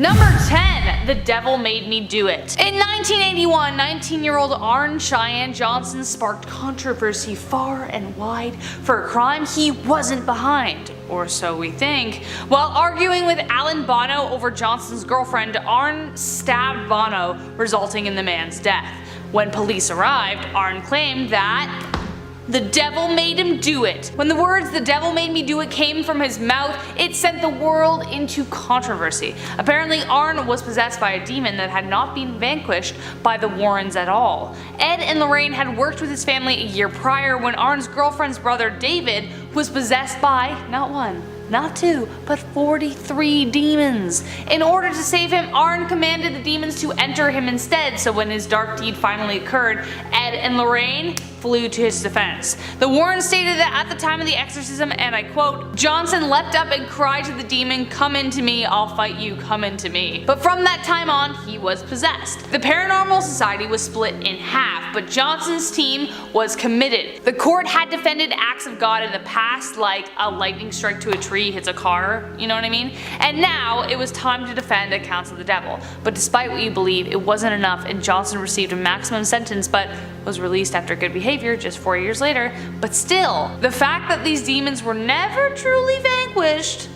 Number 10. The Devil Made Me Do It. In 1981, 19-year-old Arn Cheyenne Johnson sparked controversy far and wide for a crime he wasn't behind, or so we think. While arguing with Alan Bono over Johnson's girlfriend, Arn stabbed Bono, resulting in the man's death. When police arrived, Arn claimed that the devil made him do it. When the words "the devil made me do it" came from his mouth, it sent the world into controversy. Apparently, Arn was possessed by a demon that had not been vanquished by the Warrens at all. Ed and Lorraine had worked with his family a year prior when Arn's girlfriend's brother David was possessed by not one, not two, but 43 demons. In order to save him, Arn commanded the demons to enter him instead, so when his dark deed finally occurred, Ed and Lorraine flew to his defense. The Warrens stated that at the time of the exorcism, and I quote, "Johnson leapt up and cried to the demon, 'Come into me, I'll fight you, come into me.' But from that time on, he was possessed." The Paranormal Society was split in half, but Johnson's team was committed. The court had defended acts of God in the past, like a lightning strike to a tree hits a car, you know what I mean? And now it was time to defend accounts of the devil. But despite what you believe, it wasn't enough, and Johnson received a maximum sentence but was released after good behavior just 4 years later. But still, the fact that these demons were never truly vanquished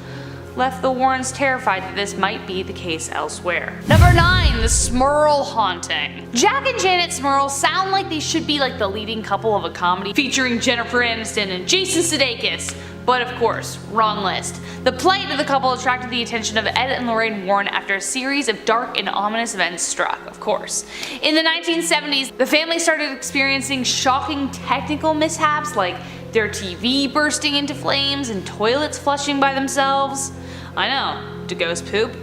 left the Warrens terrified that this might be the case elsewhere. Number 9. The Smurl Haunting. Jack and Janet Smurl sound like they should be like the leading couple of a comedy featuring Jennifer Aniston and Jason Sudeikis. But of course, wrong list. The plight of the couple attracted the attention of Ed and Lorraine Warren after a series of dark and ominous events struck, of course. In the 1970s, the family started experiencing shocking technical mishaps like their TV bursting into flames and toilets flushing by themselves. I know, do ghosts poop?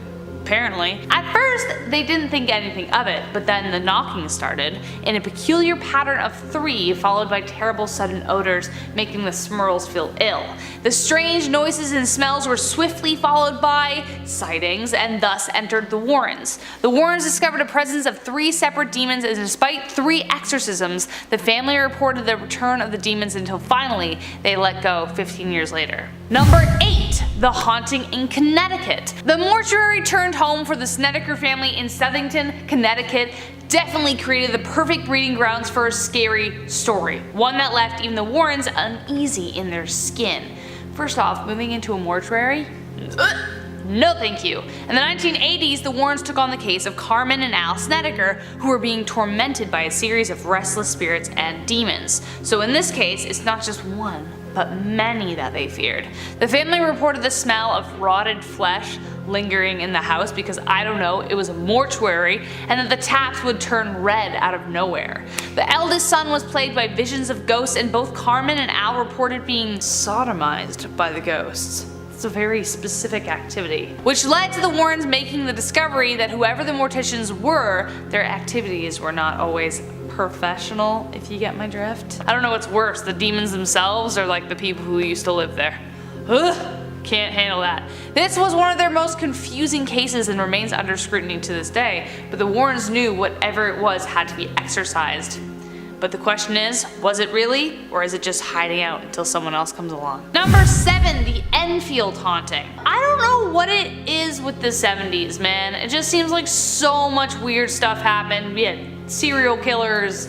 Apparently. At first, they didn't think anything of it, but then the knocking started, in a peculiar pattern of 3 followed by terrible sudden odors, making the Smurls feel ill. The strange noises and smells were swiftly followed by sightings, and thus entered the Warrens. The Warrens discovered a presence of 3 separate demons, and despite 3 exorcisms, the family reported the return of the demons until finally they let go 15 years later. Number 8. The Haunting in Connecticut. The mortuary turned home for the Snedeker family in Southington, Connecticut definitely created the perfect breeding grounds for a scary story, one that left even the Warrens uneasy in their skin. First off, moving into a mortuary? No thank you. In the 1980s, the Warrens took on the case of Carmen and Al Snedeker, who were being tormented by a series of restless spirits and demons. So in this case, it's not just one, but many that they feared. The family reported the smell of rotted flesh lingering in the house because, I don't know, it was a mortuary, and that the taps would turn red out of nowhere. The eldest son was plagued by visions of ghosts, and both Carmen and Al reported being sodomized by the ghosts. It's a very specific activity. Which led to the Warrens making the discovery that whoever the morticians were, their activities were not always professional, if you get my drift. I don't know what's worse, the demons themselves or like the people who used to live there. Ugh, can't handle that. This was one of their most confusing cases and remains under scrutiny to this day, but the Warrens knew whatever it was had to be exorcised. But the question is, was it really, or is it just hiding out until someone else comes along? Number 7, the Enfield Haunting. I don't know what it is with the 70s, man. It just seems like so much weird stuff happened. We had serial killers.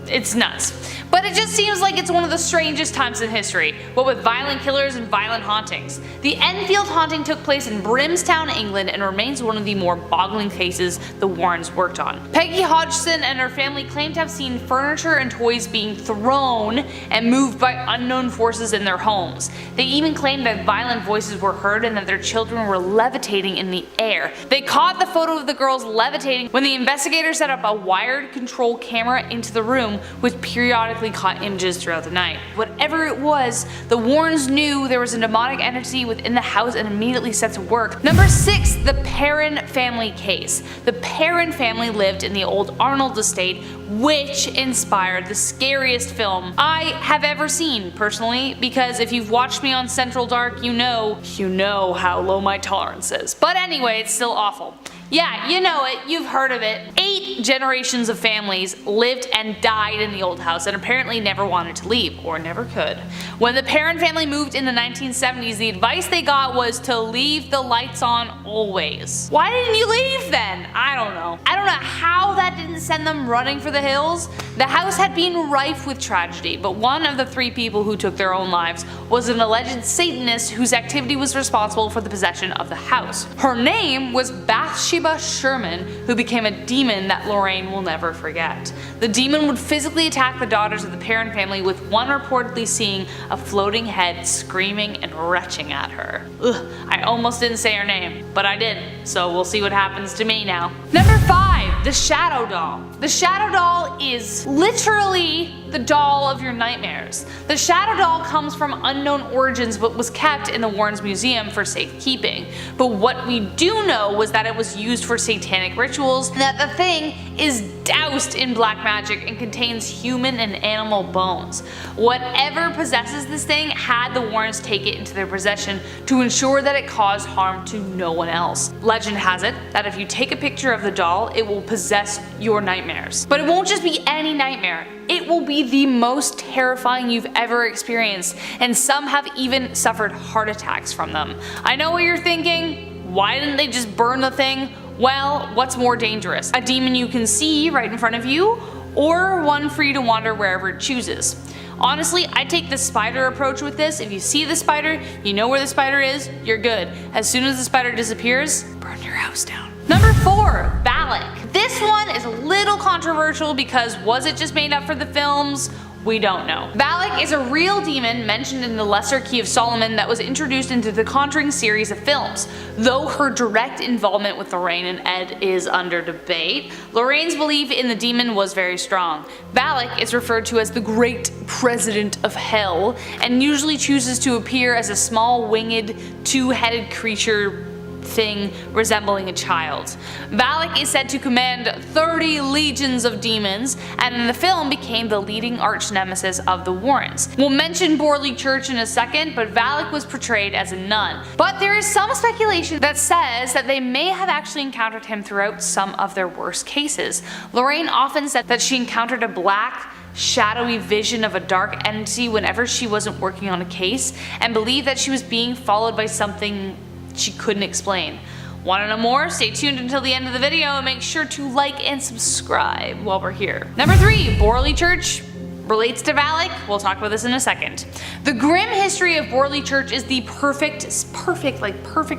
It's nuts. But it just seems like it's one of the strangest times in history, what with violent killers and violent hauntings. The Enfield haunting took place in Brimstown, England, and remains one of the more boggling cases the Warrens worked on. Peggy Hodgson and her family claimed to have seen furniture and toys being thrown and moved by unknown forces in their homes. They even claimed that violent voices were heard and that their children were levitating in the air. They caught the photo of the girls levitating when the investigators set up a wired control camera into the room, which periodically caught images throughout the night. Whatever it was, the Warrens knew there was a demonic entity within the house and immediately set to work. Number 6, the Perrin family case. The Perrin family lived in the old Arnold estate which inspired the scariest film I have ever seen personally, because if you've watched me on Central Dark, you know how low my tolerance is. But anyway, it's still awful. Yeah, you know it, you've heard of it. 8 generations of families lived and died in the old house and apparently never wanted to leave, or never could. When the Perron family moved in the 1970s, the advice they got was to leave the lights on always. Why didn't you leave then? I don't know. I don't know how that didn't send them running for the hills. The house had been rife with tragedy, but one of the 3 people who took their own lives was an alleged Satanist whose activity was responsible for the possession of the house. Her name was Bathsheba Sherman, who became a demon that Lorraine will never forget. The demon would physically attack the daughters of the Perron family, with one reportedly seeing a floating head screaming and retching at her. Ugh, I almost didn't say her name, but I did, so we'll see what happens to me now. Number 5, the Shadow Doll. The Shadow Doll is literally the doll of your nightmares. The Shadow Doll comes from unknown origins but was kept in the Warrens Museum for safekeeping. But what we do know was that it was used for satanic rituals, and that the thing is doused in black magic and contains human and animal bones. Whatever possesses this thing had the Warrens take it into their possession to ensure that it caused harm to no one else. Legend has it that if you take a picture of the doll, it will possess your nightmares. But it won't just be any nightmare. It will be the most terrifying you've ever experienced, and some have even suffered heart attacks from them. I know what you're thinking. Why didn't they just burn the thing? Well, what's more dangerous? A demon you can see right in front of you, or one free to wander wherever it chooses? Honestly, I take the spider approach with this. If you see the spider, you know where the spider is, you're good. As soon as the spider disappears, burn your house down. Number 4, Valak. This one is a little controversial because was it just made up for the films? We don't know. Valak is a real demon mentioned in the Lesser Key of Solomon that was introduced into the Conjuring series of films. Though her direct involvement with Lorraine and Ed is under debate, Lorraine's belief in the demon was very strong. Valak is referred to as the Great President of Hell, and usually chooses to appear as a small winged, 2-headed creature thing resembling a child. Valak is said to command 30 legions of demons, and in the film became the leading arch nemesis of the Warrens. We'll mention Borley Church in a second, but Valak was portrayed as a nun. But there is some speculation that says that they may have actually encountered him throughout some of their worst cases. Lorraine often said that she encountered a black, shadowy vision of a dark entity whenever she wasn't working on a case, and believed that she was being followed by something she couldn't explain. Want to know more? Stay tuned until the end of the video and make sure to like and subscribe while we're here. Number 3, Borley Church relates to Valak. We'll talk about this in a second. The grim history of Borley Church is the perfect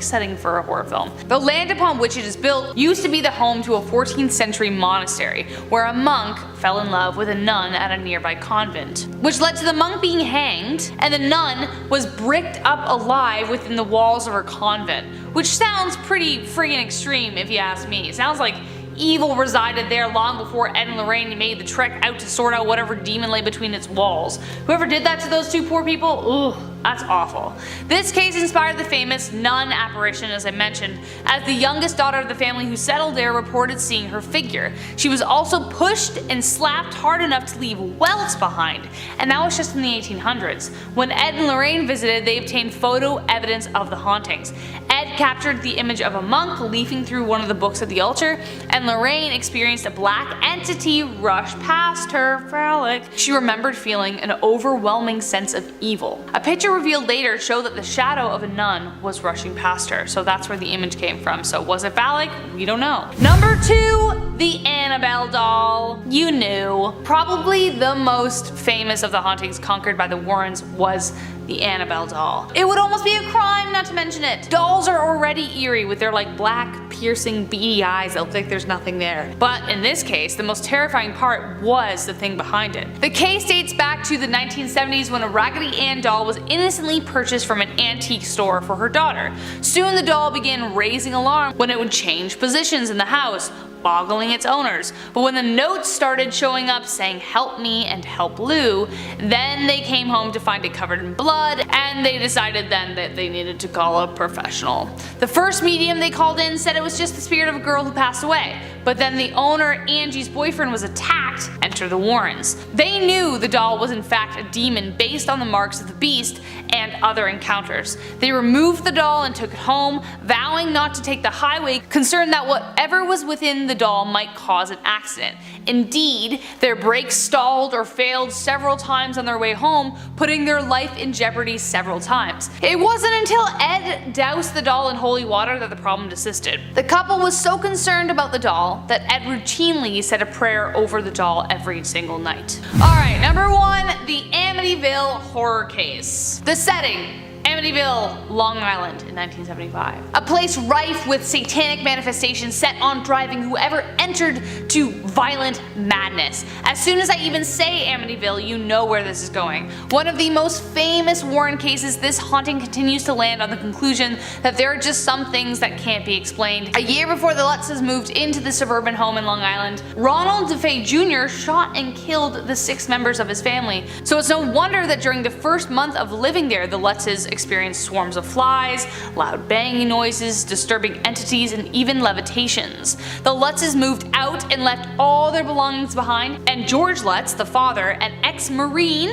setting for a horror film. The land upon which it is built used to be the home to a 14th century monastery, where a monk fell in love with a nun at a nearby convent, which led to the monk being hanged, and the nun was bricked up alive within the walls of her convent, which sounds pretty friggin' extreme if you ask me. It sounds like evil resided there long before Ed and Lorraine made the trek out to sort out whatever demon lay between its walls. Whoever did that to those 2 poor people, ugh, that's awful. This case inspired the famous nun apparition, as I mentioned, as the youngest daughter of the family who settled there reported seeing her figure. She was also pushed and slapped hard enough to leave welts behind, and that was just in the 1800s. When Ed and Lorraine visited, they obtained photo evidence of the hauntings. Ed captured the image of a monk leafing through one of the books at the altar, and Lorraine experienced a black entity rush past her. Valak. She remembered feeling an overwhelming sense of evil. A picture revealed later showed that the shadow of a nun was rushing past her, so that's where the image came from. So was it Valak? We don't know. Number 2, the Annabelle doll. You knew. Probably the most famous of the hauntings conquered by the Warrens was the Annabelle doll. It would almost be a crime not to mention it. Dolls are already eerie with their black, piercing, beady eyes that look like there's nothing there. But in this case, the most terrifying part was the thing behind it. The case dates back to the 1970s when a Raggedy Ann doll was innocently purchased from an antique store for her daughter. Soon the doll began raising alarm when it would change positions in the house, boggling its owners. But when the notes started showing up saying "help me" and "help Lou," then they came home to find it covered in blood, and they decided then that they needed to call a professional. The first medium they called in said it was just the spirit of a girl who passed away, but then the owner, Angie's boyfriend, was attacked. Enter the Warrens. They knew the doll was in fact a demon based on the marks of the beast and other encounters. They removed the doll and took it home, vowing not to take the highway, concerned that whatever was within the doll might cause an accident. Indeed, their brakes stalled or failed several times on their way home, putting their life in jeopardy several times. It wasn't until Ed doused the doll in holy water that the problem desisted. The couple was so concerned about the doll that Ed routinely said a prayer over the doll every single night. Alright, number 1, the Amityville horror case. The setting: Amityville, Long Island in 1975. A place rife with satanic manifestations set on driving whoever entered to violent madness. As soon as I even say Amityville, you know where this is going. One of the most famous Warren cases, this haunting continues to land on the conclusion that there are just some things that can't be explained. A year before the Lutzes moved into the suburban home in Long Island, Ronald DeFay Jr. shot and killed the 6 members of his family. So it's no wonder that during the first month of living there, the Lutzes experienced swarms of flies, loud banging noises, disturbing entities, and even levitations. The Lutzes moved out and left all their belongings behind, and George Lutz, the father, an ex-Marine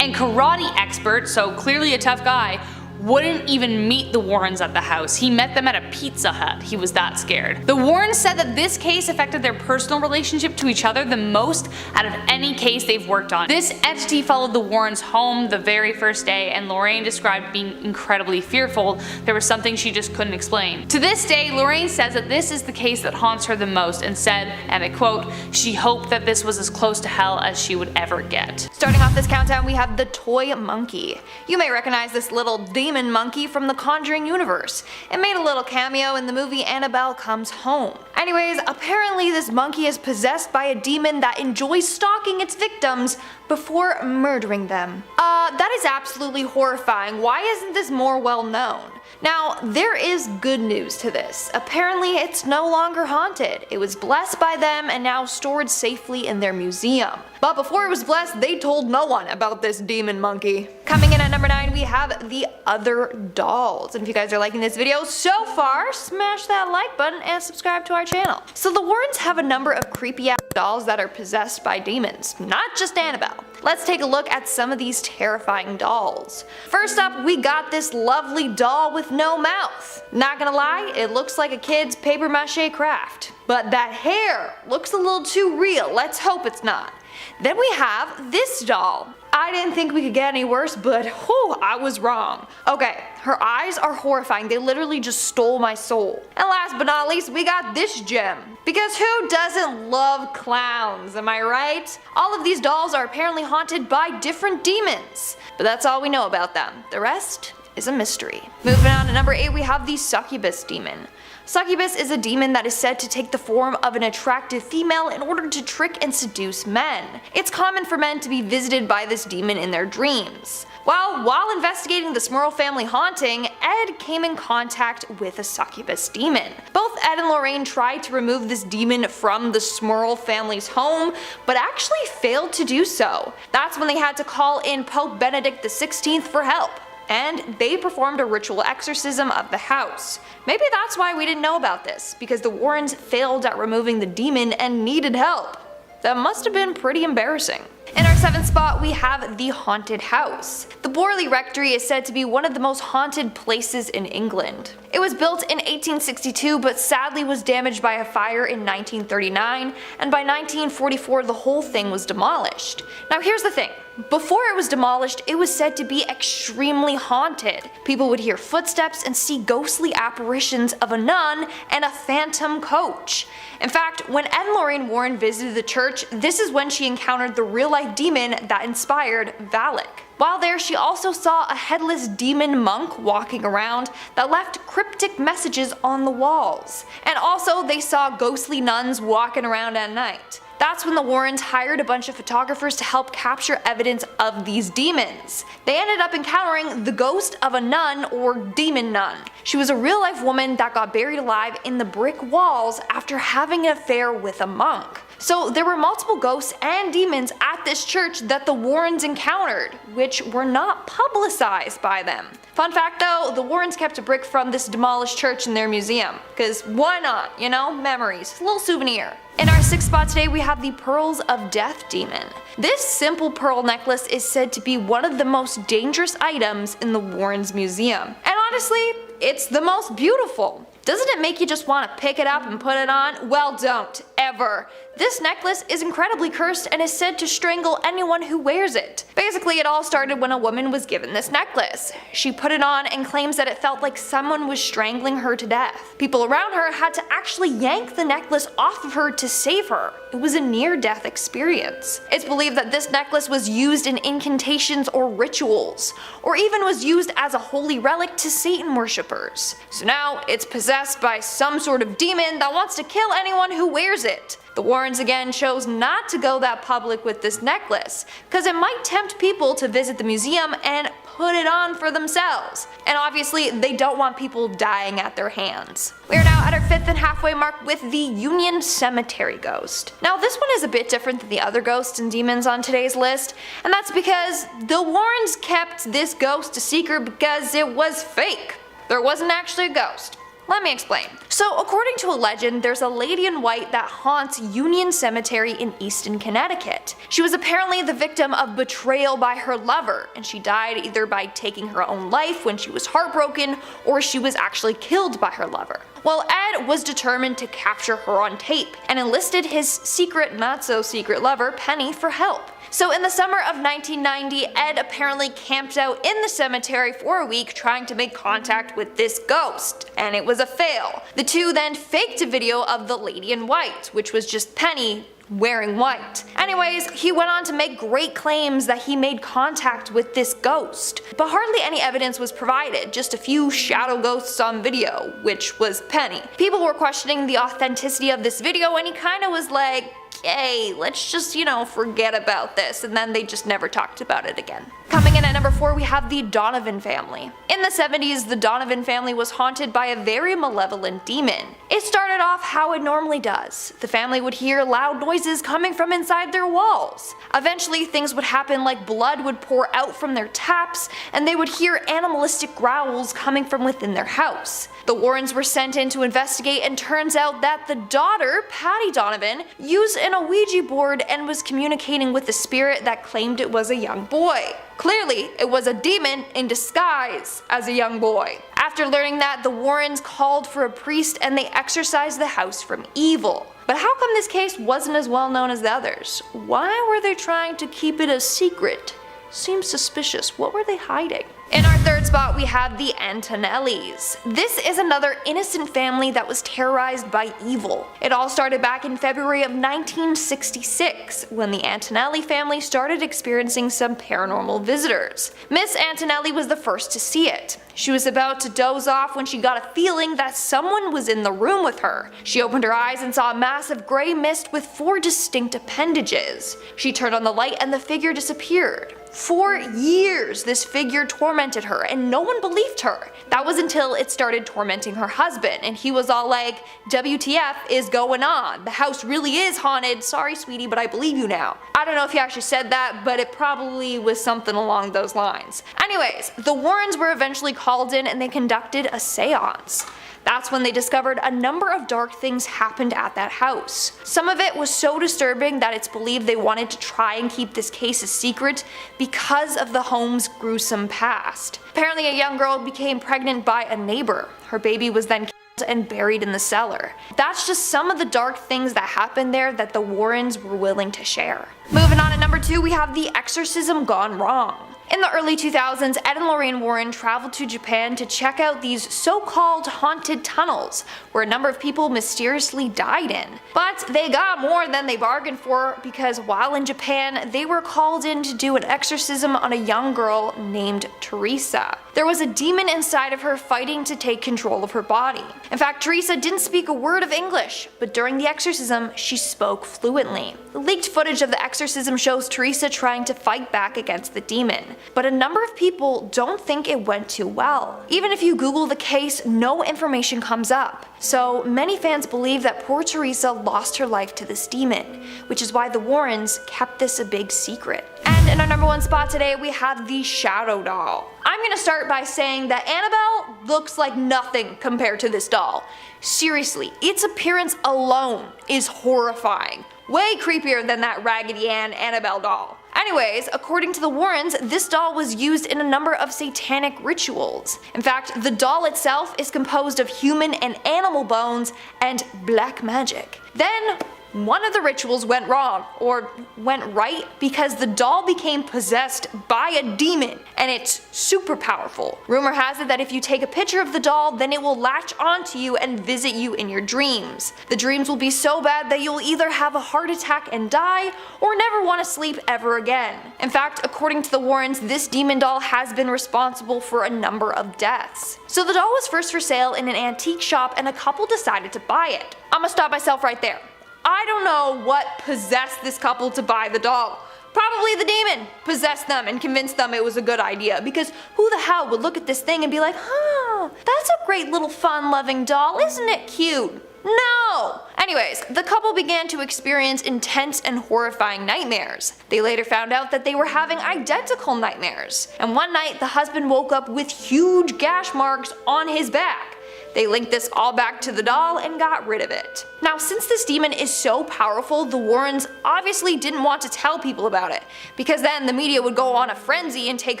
and karate expert, so clearly a tough guy, wouldn't even meet the Warrens at the house. He met them at a Pizza Hut. He was that scared. The Warrens said that this case affected their personal relationship to each other the most out of any case they've worked on. This entity followed the Warrens home the very first day, and Lorraine described being incredibly fearful. There was something she just couldn't explain. To this day, Lorraine says that this is the case that haunts her the most, and said, and I quote, she hoped that this was as close to hell as she would ever get. Starting off this countdown, we have the toy monkey. You may recognize this little demon monkey from the Conjuring Universe. It made a little cameo in the movie Annabelle Comes Home. Anyways, apparently this monkey is possessed by a demon that enjoys stalking its victims before murdering them. That is absolutely horrifying. Why isn't this more well known? Now, there is good news to this. Apparently it's no longer haunted. It was blessed by them and now stored safely in their museum. But before it was blessed, they told no one about this demon monkey. Coming in at number 9, we have the other dolls. And if you guys are liking this video so far, smash that like button and subscribe to our channel. So the Warrens have a number of creepy ass dolls that are possessed by demons, not just Annabelle. Let's take a look at some of these terrifying dolls. First up, we got this lovely doll with no mouth. Not gonna lie, it looks like a kid's paper mache craft. But that hair looks a little too real. Let's hope it's not. Then we have this doll. I didn't think we could get any worse, but whew, I was wrong. Okay, her eyes are horrifying. They literally just stole my soul. And last but not least, we got this gem. Because who doesn't love clowns, am I right? All of these dolls are apparently haunted by different demons. But that's all we know about them. The rest is a mystery. Moving on to number 8, we have the succubus demon. Succubus is a demon that is said to take the form of an attractive female in order to trick and seduce men. It's common for men to be visited by this demon in their dreams. While investigating the Smurl family haunting, Ed came in contact with a succubus demon. Both Ed and Lorraine tried to remove this demon from the Smurl family's home, but actually failed to do so. That's when they had to call in Pope Benedict XVI for help. And they performed a ritual exorcism of the house. Maybe that's why we didn't know about this, because the Warrens failed at removing the demon and needed help. That must have been pretty embarrassing. In our 7th spot, we have the haunted house. The Borley Rectory is said to be one of the most haunted places in England. It was built in 1862 but sadly was damaged by a fire in 1939, and by 1944 the whole thing was demolished. Now here's the thing. Before it was demolished, it was said to be extremely haunted. People would hear footsteps and see ghostly apparitions of a nun and a phantom coach. In fact, when Ed and Lorraine Warren visited the church, this is when she encountered the real-life demon that inspired Valak. While there, she also saw a headless demon monk walking around that left cryptic messages on the walls. And also, they saw ghostly nuns walking around at night. That's when the Warrens hired a bunch of photographers to help capture evidence of these demons. They ended up encountering the ghost of a nun, or demon nun. She was a real-life woman that got buried alive in the brick walls after having an affair with a monk. So there were multiple ghosts and demons at at this church that the Warrens encountered, which were not publicized by them. Fun fact though, the Warrens kept a brick from this demolished church in their museum, cause why not, you know, memories, a little souvenir. In our 6th spot today we have the Pearls of Death Demon. This simple pearl necklace is said to be one of the most dangerous items in the Warrens museum. And honestly, it's the most beautiful. Doesn't it make you just want to pick it up and put it on? Well, don't, ever. This necklace is incredibly cursed and is said to strangle anyone who wears it. Basically, it all started when a woman was given this necklace. She put it on and claims that it felt like someone was strangling her to death. People around her had to actually yank the necklace off of her to save her. It was a near-death experience. It's believed that this necklace was used in incantations or rituals, or even was used as a holy relic to Satan worshippers. So now it's possessed by some sort of demon that wants to kill anyone who wears it. The Warrens again chose not to go that public with this necklace, because it might tempt people to visit the museum and put it on for themselves. And obviously they don't want people dying at their hands. We are now at our 5th and halfway mark with the Union Cemetery Ghost. Now this one is a bit different than the other ghosts and demons on today's list, and that's because the Warrens kept this ghost a secret because it was fake. There wasn't actually a ghost. Let me explain. So according to a legend, there's a lady in white that haunts Union Cemetery in Easton, Connecticut. She was apparently the victim of betrayal by her lover, and she died either by taking her own life when she was heartbroken, or she was actually killed by her lover. Well, Ed was determined to capture her on tape, and enlisted his secret, not so secret lover, Penny, for help. So in the summer of 1990, Ed apparently camped out in the cemetery for a week trying to make contact with this ghost, and it was a fail. The two then faked a video of the lady in white, which was just Penny wearing white. Anyways, he went on to make great claims that he made contact with this ghost, but hardly any evidence was provided, just a few shadow ghosts on video, which was Penny. People were questioning the authenticity of this video, and he kinda was like, hey, let's just, forget about this, and then they just never talked about it again. Coming in at number 4, we have the Donovan family. In the 70s, the Donovan family was haunted by a very malevolent demon. It started off how it normally does. The family would hear loud noises coming from inside their walls. Eventually, things would happen like blood would pour out from their taps, and they would hear animalistic growls coming from within their house. The Warrens were sent in to investigate, and turns out that the daughter, Patty Donovan, used an Ouija board and was communicating with the spirit that claimed it was a young boy. Clearly, it was a demon in disguise as a young boy. After learning that, the Warrens called for a priest and they exorcised the house from evil. But how come this case wasn't as well known as the others? Why were they trying to keep it a secret? Seems suspicious. What were they hiding? In our 3rd spot, we have the Antonellis. This is another innocent family that was terrorized by evil. It all started back in February of 1966, when the Antonelli family started experiencing some paranormal visitors. Miss Antonelli was the first to see it. She was about to doze off when she got a feeling that someone was in the room with her. She opened her eyes and saw a massive gray mist with 4 distinct appendages. She turned on the light and the figure disappeared. For years, this figure tormented her and no one believed her. That was until it started tormenting her husband, and he was all like, WTF is going on? The house really is haunted. Sorry, sweetie, but I believe you now. I don't know if he actually said that, but it probably was something along those lines. Anyways, the Warrens were eventually called in and they conducted a seance. That's when they discovered a number of dark things happened at that house. Some of it was so disturbing that it's believed they wanted to try and keep this case a secret because of the home's gruesome past. Apparently a young girl became pregnant by a neighbor. Her baby was then killed and buried in the cellar. That's just some of the dark things that happened there that the Warrens were willing to share. Moving on at number 2, we have the exorcism gone wrong. In the early 2000s, Ed and Lorraine Warren traveled to Japan to check out these so-called haunted tunnels, where a number of people mysteriously died in. But they got more than they bargained for, because while in Japan, they were called in to do an exorcism on a young girl named Teresa. There was a demon inside of her fighting to take control of her body. In fact, Teresa didn't speak a word of English, but during the exorcism, she spoke fluently. The leaked footage of the exorcism shows Teresa trying to fight back against the demon. but a number of people don't think it went too well. Even if you Google the case, no information comes up. So many fans believe that poor Teresa lost her life to this demon, which is why the Warrens kept this a big secret. And in our number 1 spot today, we have the Shadow Doll. I'm gonna start by saying that Annabelle looks like nothing compared to this doll. Seriously, its appearance alone is horrifying. Way creepier than that Raggedy Ann Annabelle doll. Anyways, according to the Warrens, this doll was used in a number of satanic rituals. In fact, the doll itself is composed of human and animal bones and black magic. Then, one of the rituals went wrong, or went right, because the doll became possessed by a demon, and it's super powerful. Rumor has it that if you take a picture of the doll, then it will latch onto you and visit you in your dreams. The dreams will be so bad that you'll either have a heart attack and die, or never want to sleep ever again. In fact, according to the Warrens, this demon doll has been responsible for a number of deaths. So the doll was first for sale in an antique shop, and a couple decided to buy it. I'ma stop myself right there. I don't know what possessed this couple to buy the doll. Probably the demon possessed them and convinced them it was a good idea, because who the hell would look at this thing and be like, huh, that's a great little fun-loving doll, isn't it cute? No! Anyways, the couple began to experience intense and horrifying nightmares. They later found out that they were having identical nightmares, and one night the husband woke up with huge gash marks on his back. They linked this all back to the doll and got rid of it. Now, since this demon is so powerful, the Warrens obviously didn't want to tell people about it, because then the media would go on a frenzy and take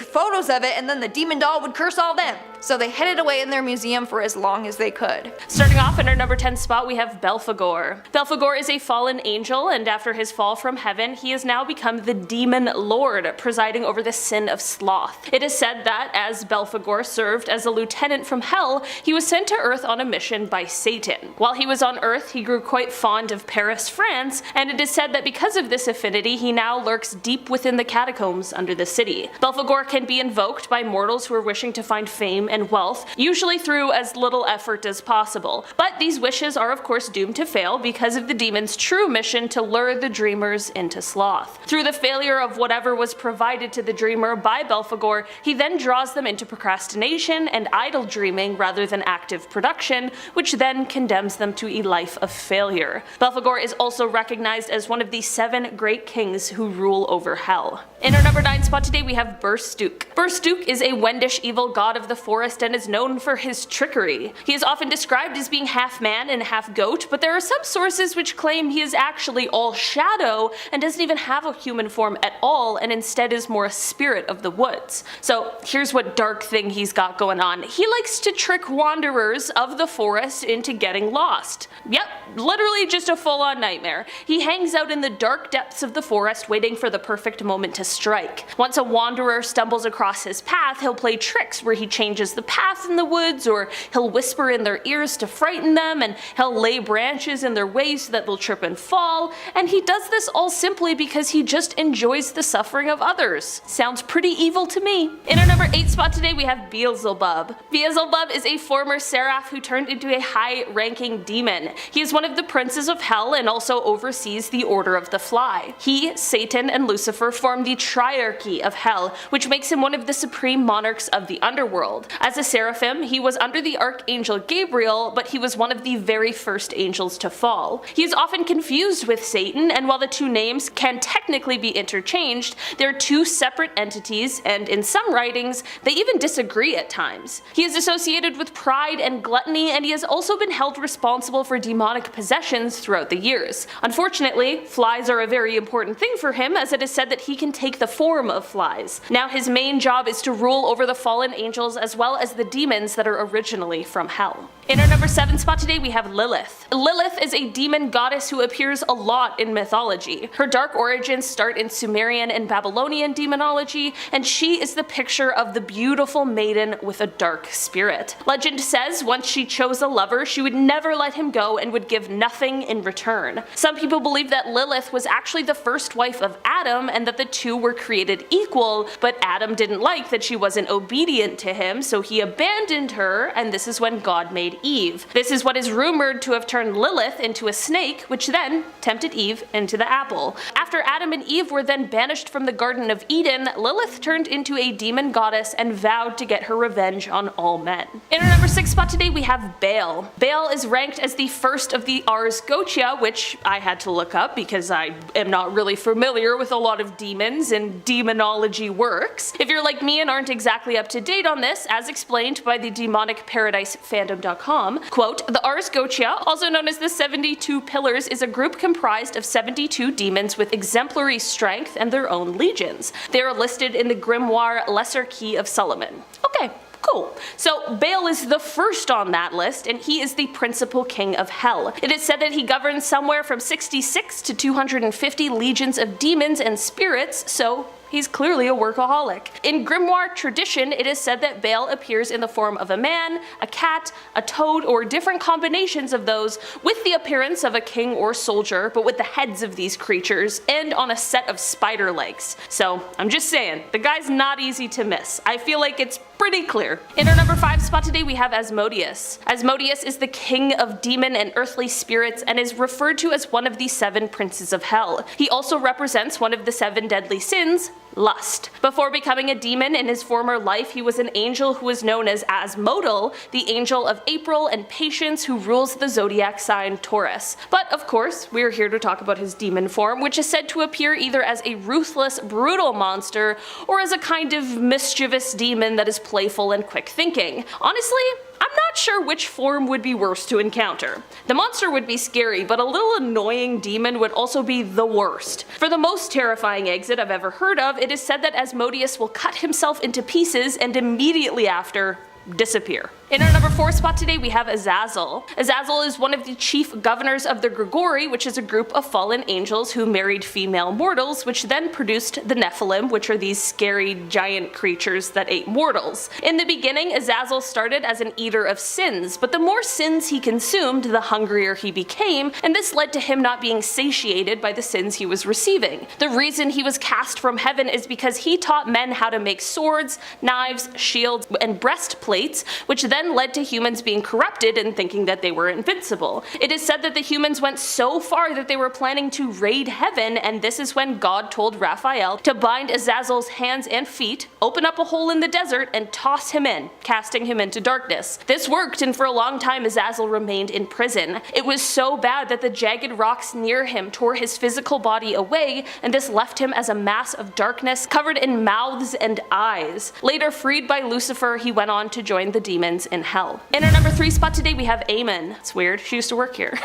photos of it, and then the demon doll would curse all them. So they hid it away in their museum for as long as they could. Starting off in our number 10 spot, we have Belphegor. Belphegor is a fallen angel, and after his fall from heaven, he has now become the demon lord, presiding over the sin of sloth. It is said that as Belphegor served as a lieutenant from hell, he was sent to Earth on a mission by Satan. While he was on Earth, he grew quite fond of Paris, France, and it is said that because of this affinity, he now lurks deep within the catacombs under the city. Belphegor can be invoked by mortals who are wishing to find fame and wealth, usually through as little effort as possible. But these wishes are of course doomed to fail because of the demon's true mission to lure the dreamers into sloth. Through the failure of whatever was provided to the dreamer by Belphegor, he then draws them into procrastination and idle dreaming rather than active production, which then condemns them to a life of failure. Belphegor is also recognized as one of the 7 great kings who rule over hell. In our number 9 spot today, we have Burstook. Burstook is a Wendish evil god of the forest and is known for his trickery. He is often described as being half man and half goat, but there are some sources which claim he is actually all shadow and doesn't even have a human form at all, and instead is more a spirit of the woods. So here's what dark thing he's got going on. He likes to trick wanderers of the forest into getting lost. Yep, literally just a full-on nightmare. He hangs out in the dark depths of the forest waiting for the perfect moment to strike. Once a wanderer stumbles across his path, he'll play tricks where he changes the path in the woods, or he'll whisper in their ears to frighten them, and he'll lay branches in their way so that they'll trip and fall, and he does this all simply because he just enjoys the suffering of others. Sounds pretty evil to me. In our number 8 spot today, we have Beelzebub. Beelzebub is a former seraph who turned into a high-ranking demon. He is one of the princes of hell and also oversees the Order of the Fly. He, Satan, and Lucifer form the triarchy of hell, which makes him one of the supreme monarchs of the underworld. As a seraphim, he was under the archangel Gabriel, but he was one of the very first angels to fall. He is often confused with Satan, and while the two names can technically be interchanged, they are two separate entities, and in some writings, they even disagree at times. He is associated with pride and gluttony, and he has also been held responsible for demonic possessions throughout the years. Unfortunately, flies are a very important thing for him, as it is said that he can take the form of flies. Now his main job is to rule over the fallen angels as well as the demons that are originally from hell. In our number 7 spot today, we have Lilith. Lilith is a demon goddess who appears a lot in mythology. Her dark origins start in Sumerian and Babylonian demonology, and she is the picture of the beautiful maiden with a dark spirit. Legend says once she chose a lover, she would never let him go and would give nothing in return. Some people believe that Lilith was actually the first wife of Adam and that the two were created equal, but Adam didn't like that she wasn't obedient to him, so he abandoned her, and this is when God made Eve. This is what is rumored to have turned Lilith into a snake, which then tempted Eve into the apple. After Adam and Eve were then banished from the Garden of Eden, Lilith turned into a demon goddess and vowed to get her revenge on all men. In our number 6 spot today we have Baal. Baal is ranked as the first of the Ars Goetia, which I had to look up because I am not really familiar with a lot of demons and demonology works. If you're like me and aren't exactly up to date on this, as explained by the demonicparadisefandom.com, quote, the Ars Goetia, also known as the 72 Pillars, is a group comprised of 72 demons with exemplary strength and their own legions. They are listed in the grimoire Lesser Key of Solomon. Okay. Cool. So Baal is the first on that list, and he is the principal king of hell. It is said that he governs somewhere from 66 to 250 legions of demons and spirits, so he's clearly a workaholic. In grimoire tradition, it is said that Baal appears in the form of a man, a cat, a toad, or different combinations of those, with the appearance of a king or soldier, but with the heads of these creatures, and on a set of spider legs. So I'm just saying, the guy's not easy to miss. I feel like it's pretty clear. In our number 5 spot today we have Asmodeus. Asmodeus is the king of demon and earthly spirits and is referred to as one of the 7 princes of hell. He also represents one of the 7 deadly sins, lust. Before becoming a demon in his former life, he was an angel who was known as Asmodel, the angel of April and patience who rules the zodiac sign Taurus. But of course, we're here to talk about his demon form, which is said to appear either as a ruthless, brutal monster or as a kind of mischievous demon that is playful and quick thinking. Honestly, I'm not sure which form would be worse to encounter. The monster would be scary, but a little annoying demon would also be the worst. For the most terrifying exit I've ever heard of, it is said that Asmodeus will cut himself into pieces and immediately after disappear. In our number 4 spot today we have Azazel. Azazel is one of the chief governors of the Grigori, which is a group of fallen angels who married female mortals, which then produced the Nephilim, which are these scary giant creatures that ate mortals. In the beginning, Azazel started as an eater of sins, but the more sins he consumed, the hungrier he became, and this led to him not being satiated by the sins he was receiving. The reason he was cast from heaven is because he taught men how to make swords, knives, shields, and breastplates, which then led to humans being corrupted and thinking that they were invincible. It is said that the humans went so far that they were planning to raid heaven, and this is when God told Raphael to bind Azazel's hands and feet, open up a hole in the desert, and toss him in, casting him into darkness. This worked, and for a long time Azazel remained in prison. It was so bad that the jagged rocks near him tore his physical body away, and this left him as a mass of darkness covered in mouths and eyes. Later freed by Lucifer, he went on to join the demons in hell. In our number 3 spot today we have Amen. It's weird, she used to work here.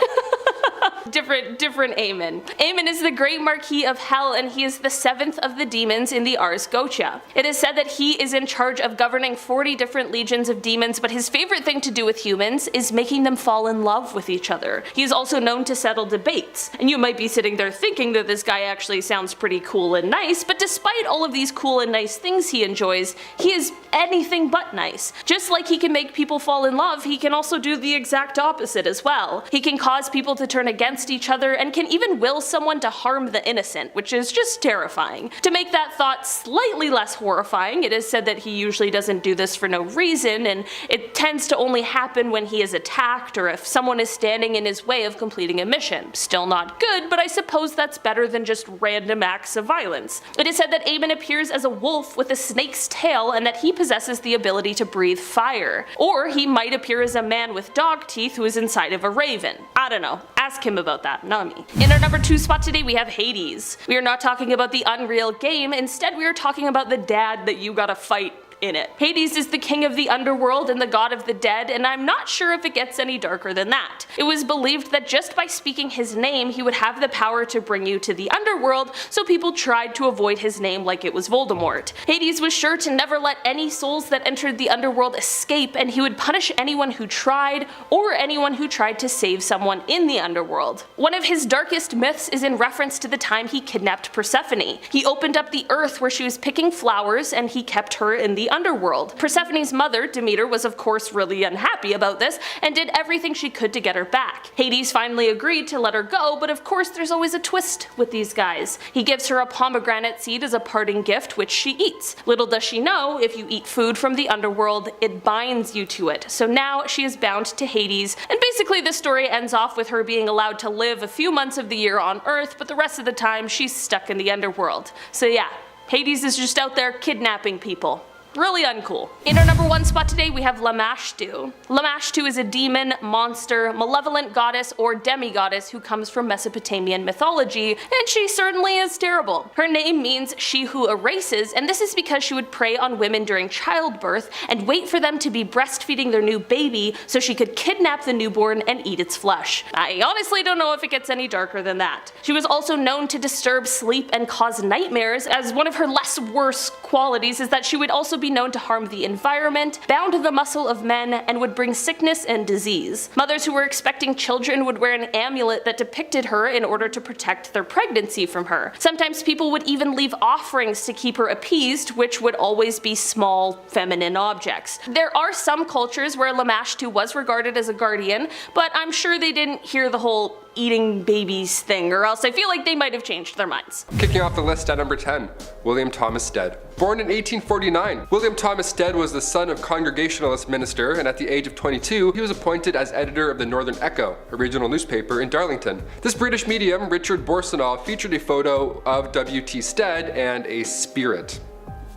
different Amen. Amen is the great Marquis of Hell, and he is the 7th of the demons in the Ars Goetia. It is said that he is in charge of governing 40 different legions of demons, but his favorite thing to do with humans is making them fall in love with each other. He is also known to settle debates, and you might be sitting there thinking that this guy actually sounds pretty cool and nice, but despite all of these cool and nice things he enjoys, he is anything but nice. Just like he can make people fall in love, he can also do the exact opposite as well. He can cause people to turn against each other and can even will someone to harm the innocent, which is just terrifying. To make that thought slightly less horrifying, it is said that he usually doesn't do this for no reason, and it tends to only happen when he is attacked or if someone is standing in his way of completing a mission. Still not good, but I suppose that's better than just random acts of violence. It is said that Amen appears as a wolf with a snake's tail and that he possesses the ability to breathe fire. Or he might appear as a man with dog teeth who is inside of a raven. I don't know. Ask him about that, not me. In our number 2 spot today we have Hades. We are not talking about the Unreal game, instead we are talking about the dad that you gotta fight in it. Hades is the king of the underworld and the god of the dead, and I'm not sure if it gets any darker than that. It was believed that just by speaking his name he would have the power to bring you to the underworld, so people tried to avoid his name like it was Voldemort. Hades was sure to never let any souls that entered the underworld escape, and he would punish anyone who tried, or anyone who tried to save someone in the underworld. One of his darkest myths is in reference to the time he kidnapped Persephone. He opened up the earth where she was picking flowers and he kept her in the the underworld. Persephone's mother, Demeter, was of course really unhappy about this and did everything she could to get her back. Hades finally agreed to let her go, but of course there's always a twist with these guys. He gives her a pomegranate seed as a parting gift, which she eats. Little does she know, if you eat food from the underworld, it binds you to it. So now she is bound to Hades, and basically the story ends off with her being allowed to live a few months of the year on Earth, but the rest of the time she's stuck in the underworld. So yeah, Hades is just out there kidnapping people. Really uncool. In our number 1 spot today we have Lamashtu. Lamashtu is a demon, monster, malevolent goddess or demigoddess who comes from Mesopotamian mythology, and she certainly is terrible. Her name means she who erases, and this is because she would prey on women during childbirth and wait for them to be breastfeeding their new baby so she could kidnap the newborn and eat its flesh. I honestly don't know if it gets any darker than that. She was also known to disturb sleep and cause nightmares, as one of her less worse qualities is that she would also be known to harm the environment, bound the muscle of men, and would bring sickness and disease. Mothers who were expecting children would wear an amulet that depicted her in order to protect their pregnancy from her. Sometimes people would even leave offerings to keep her appeased, which would always be small, feminine objects. There are some cultures where Lamashtu was regarded as a guardian, but I'm sure they didn't hear the whole eating babies thing, or else I feel like they might have changed their minds. Kicking off the list at number 10, William Thomas Stead. Born in 1849, William Thomas Stead was the son of Congregationalist minister, and at the age of 22, he was appointed as editor of the Northern Echo, a regional newspaper in Darlington. This British medium, Richard Borsonov, featured a photo of W.T. Stead and a spirit.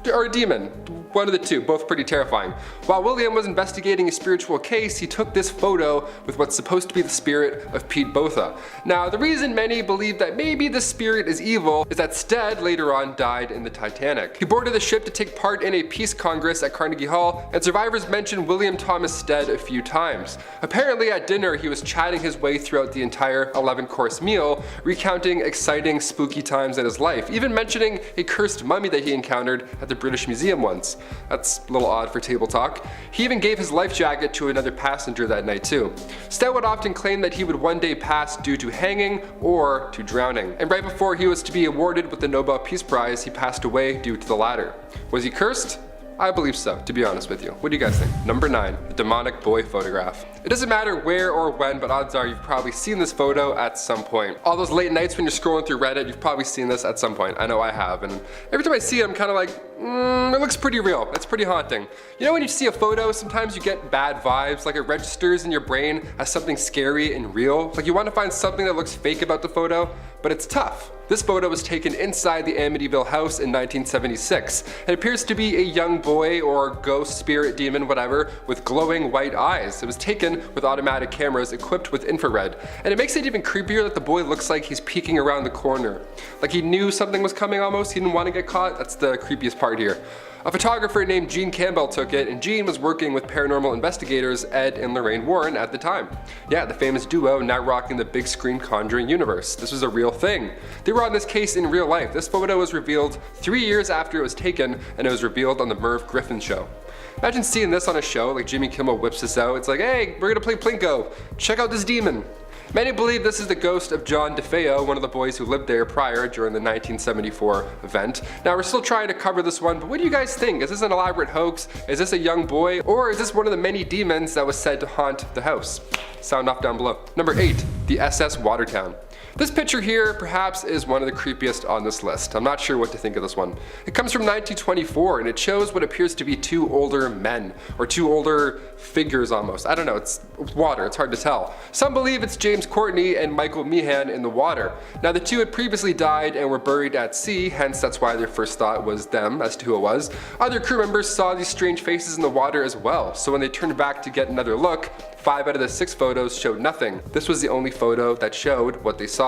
Or a demon, one of the two, both pretty terrifying. While William was investigating a spiritual case, he took this photo with what's supposed to be the spirit of Pete Botha. Now, the reason many believe that maybe the spirit is evil is that Stead later on died in the Titanic. He boarded the ship to take part in a peace congress at Carnegie Hall, and survivors mentioned William Thomas Stead a few times. Apparently at dinner, he was chatting his way throughout the entire 11-course meal, recounting exciting, spooky times in his life, even mentioning a cursed mummy that he encountered at the British Museum once. That's a little odd for table talk. He even gave his life jacket to another passenger that night too. Stead would often claim that he would one day pass due to hanging or to drowning. And right before he was to be awarded with the Nobel Peace Prize, he passed away due to the latter. Was he cursed? I believe so, to be honest with you. What do you guys think? Number 9, the demonic boy photograph. It doesn't matter where or when, but odds are you've probably seen this photo at some point. All those late nights when you're scrolling through Reddit, you've probably seen this at some point. I know I have, and every time I see it, I'm kind of like, it looks pretty real. It's pretty haunting. You know when you see a photo, sometimes you get bad vibes, like it registers in your brain as something scary and real. Like you want to find something that looks fake about the photo, but it's tough. This photo was taken inside the Amityville house in 1976. It appears to be a young boy or ghost, spirit, demon, whatever, with glowing white eyes. It was taken with automatic cameras equipped with infrared. And it makes it even creepier that the boy looks like he's peeking around the corner. Like he knew something was coming almost, he didn't want to get caught. That's the creepiest part here. A photographer named Gene Campbell took it, and Gene was working with paranormal investigators Ed and Lorraine Warren at the time. Yeah, the famous duo now rocking the big screen Conjuring Universe. This was a real thing. They were on this case in real life. This photo was revealed 3 years after it was taken, and it was revealed on the Merv Griffin show. Imagine seeing this on a show, like Jimmy Kimmel whips this out. It's like, hey, we're gonna play Plinko. Check out this demon. Many believe this is the ghost of John DeFeo, one of the boys who lived there prior during the 1974 event. Now we're still trying to cover this one, but what do you guys think? Is this an elaborate hoax? Is this a young boy? Or is this one of the many demons that was said to haunt the house? Sound off down below. Number 8, the SS Watertown. This picture here perhaps is one of the creepiest on this list. I'm not sure what to think of this one. It comes from 1924 and it shows what appears to be two older men, or two older figures almost. I don't know, it's water, it's hard to tell. Some believe it's James Courtney and Michael Meehan in the water. Now the two had previously died and were buried at sea, hence that's why their first thought was them as to who it was. Other crew members saw these strange faces in the water as well, so when they turned back to get another look, 5 out of the 6 photos showed nothing. This was the only photo that showed what they saw.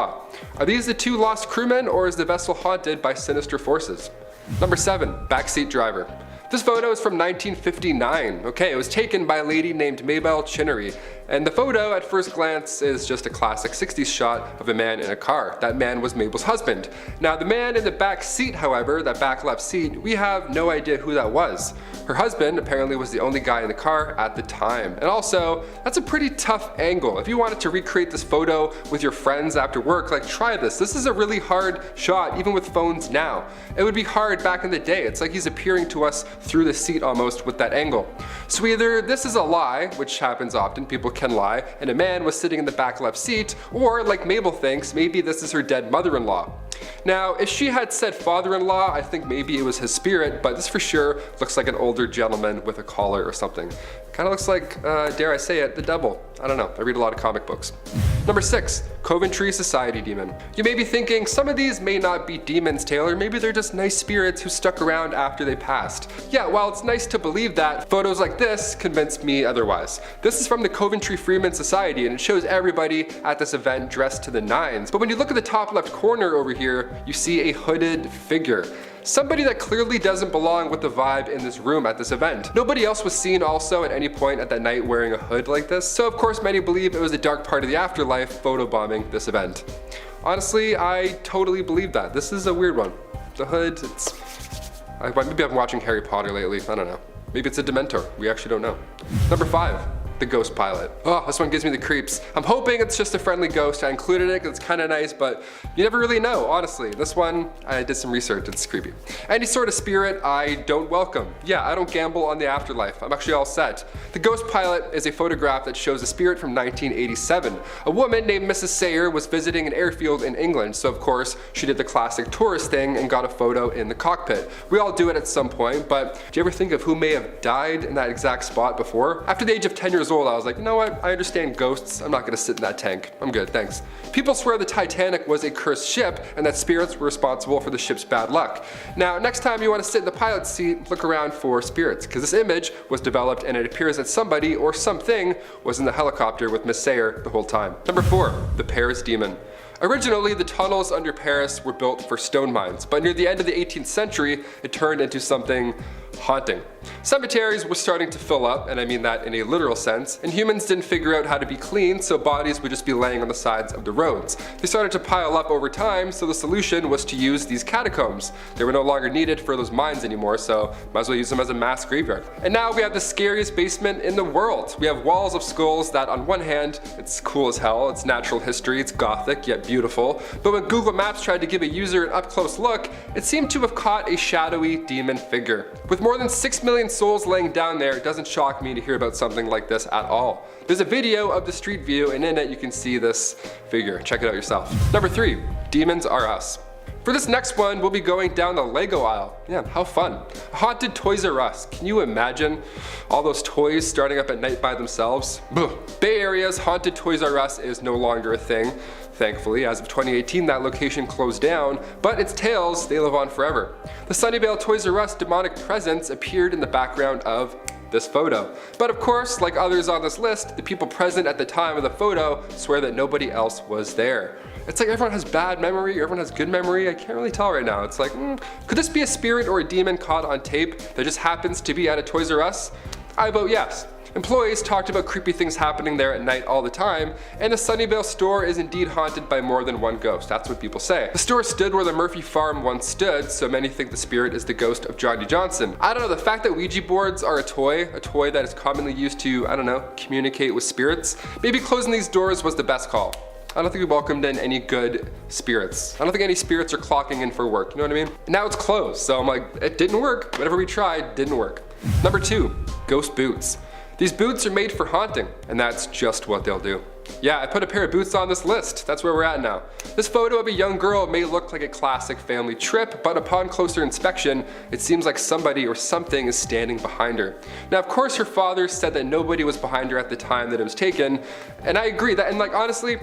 Are these the two lost crewmen, or is the vessel haunted by sinister forces? Number 7, backseat driver. This photo is from 1959. Okay, it was taken by a lady named Mabel Chinnery, And the photo at first glance is just a classic 60s shot of a man in a car. That man was Mabel's husband. Now the man in the back seat, however, that back left seat, we have no idea who that was. Her husband apparently was the only guy in the car at the time. And also, that's a pretty tough angle. If you wanted to recreate this photo with your friends after work, like try this. This is a really hard shot, even with phones now. It would be hard back in the day. It's like he's appearing to us through the seat almost with that angle. So either this is a lie, which happens often, people can lie, and a man was sitting in the back left seat, or like Mabel thinks, maybe this is her dead mother-in-law. Now, if she had said father-in-law, I think maybe it was his spirit, but this for sure looks like an older gentleman with a collar or something. Kind of looks like, dare I say it, the devil. I don't know, I read a lot of comic books. Number 6, Coventry Society Demon. You may be thinking, some of these may not be demons, Taylor, maybe they're just nice spirits who stuck around after they passed. Yeah, while it's nice to believe that, photos like this convince me otherwise. This is from the Coventry Freeman Society, and it shows everybody at this event dressed to the nines. But when you look at the top left corner over here, you see a hooded figure. Somebody that clearly doesn't belong with the vibe in this room at this event. Nobody else was seen also at any point at that night wearing a hood like this, so of course many believe it was a dark part of the afterlife photobombing this event. Honestly, I totally believe that. This is a weird one. The hood, maybe I've been watching Harry Potter lately, I don't know. Maybe it's a Dementor, we actually don't know. Number 5. The ghost pilot. Oh, this one gives me the creeps. I'm hoping it's just a friendly ghost. I included it because it's kind of nice, but you never really know, honestly. This one, I did some research, it's creepy. Any sort of spirit I don't welcome. Yeah, I don't gamble on the afterlife. I'm actually all set. The ghost pilot is a photograph that shows a spirit from 1987. A woman named Mrs. Sayer was visiting an airfield in England, so of course she did the classic tourist thing and got a photo in the cockpit. We all do it at some point, but do you ever think of who may have died in that exact spot before? After the age of 10 years old, I was like, you know what, I understand ghosts, I'm not gonna sit in that tank. I'm good, thanks. People swear the Titanic was a cursed ship and that spirits were responsible for the ship's bad luck. Now, next time you want to sit in the pilot's seat, look around for spirits, because this image was developed and it appears that somebody or something was in the helicopter with Miss Sayer the whole time. Number 4, the Paris Demon. Originally, the tunnels under Paris were built for stone mines, but near the end of the 18th century, it turned into something haunting. Cemeteries were starting to fill up, and I mean that in a literal sense, and humans didn't figure out how to be clean, so bodies would just be laying on the sides of the roads. They started to pile up over time, so the solution was to use these catacombs. They were no longer needed for those mines anymore, so might as well use them as a mass graveyard. And now we have the scariest basement in the world. We have walls of skulls that on one hand, it's cool as hell, it's natural history, it's gothic yet beautiful, but when Google Maps tried to give a user an up-close look, it seemed to have caught a shadowy demon figure. With more than 6 million souls laying down there, it doesn't shock me to hear about something like this at all. There's a video of the street view, and in it you can see this figure. Check it out yourself. Number 3, Demons Are Us. For this next one, we'll be going down the Lego aisle. Yeah, how fun. A haunted Toys R Us. Can you imagine all those toys starting up at night by themselves? Bay Area's haunted Toys R Us is no longer a thing. Thankfully, as of 2018, that location closed down, but its tales, they live on forever. The Sunnyvale Toys R Us demonic presence appeared in the background of this photo. But of course, like others on this list, the people present at the time of the photo swear that nobody else was there. It's like everyone has bad memory, everyone has good memory, I can't really tell right now. It's like, could this be a spirit or a demon caught on tape that just happens to be at a Toys R Us? I vote yes. Employees talked about creepy things happening there at night all the time, and the Sunnyvale store is indeed haunted by more than one ghost, that's what people say. The store stood where the Murphy farm once stood, so many think the spirit is the ghost of Johnny Johnson. I don't know, the fact that Ouija boards are a toy that is commonly used to, I don't know, communicate with spirits, maybe closing these doors was the best call. I don't think we welcomed in any good spirits. I don't think any spirits are clocking in for work, you know what I mean? Now it's closed, so I'm like, it didn't work. Whatever we tried, didn't work. Number 2, ghost boots. These boots are made for haunting, and that's just what they'll do. Yeah, I put a pair of boots on this list. That's where we're at now. This photo of a young girl may look like a classic family trip, but upon closer inspection, it seems like somebody or something is standing behind her. Now, of course, her father said that nobody was behind her at the time that it was taken, and I agree that, and like honestly,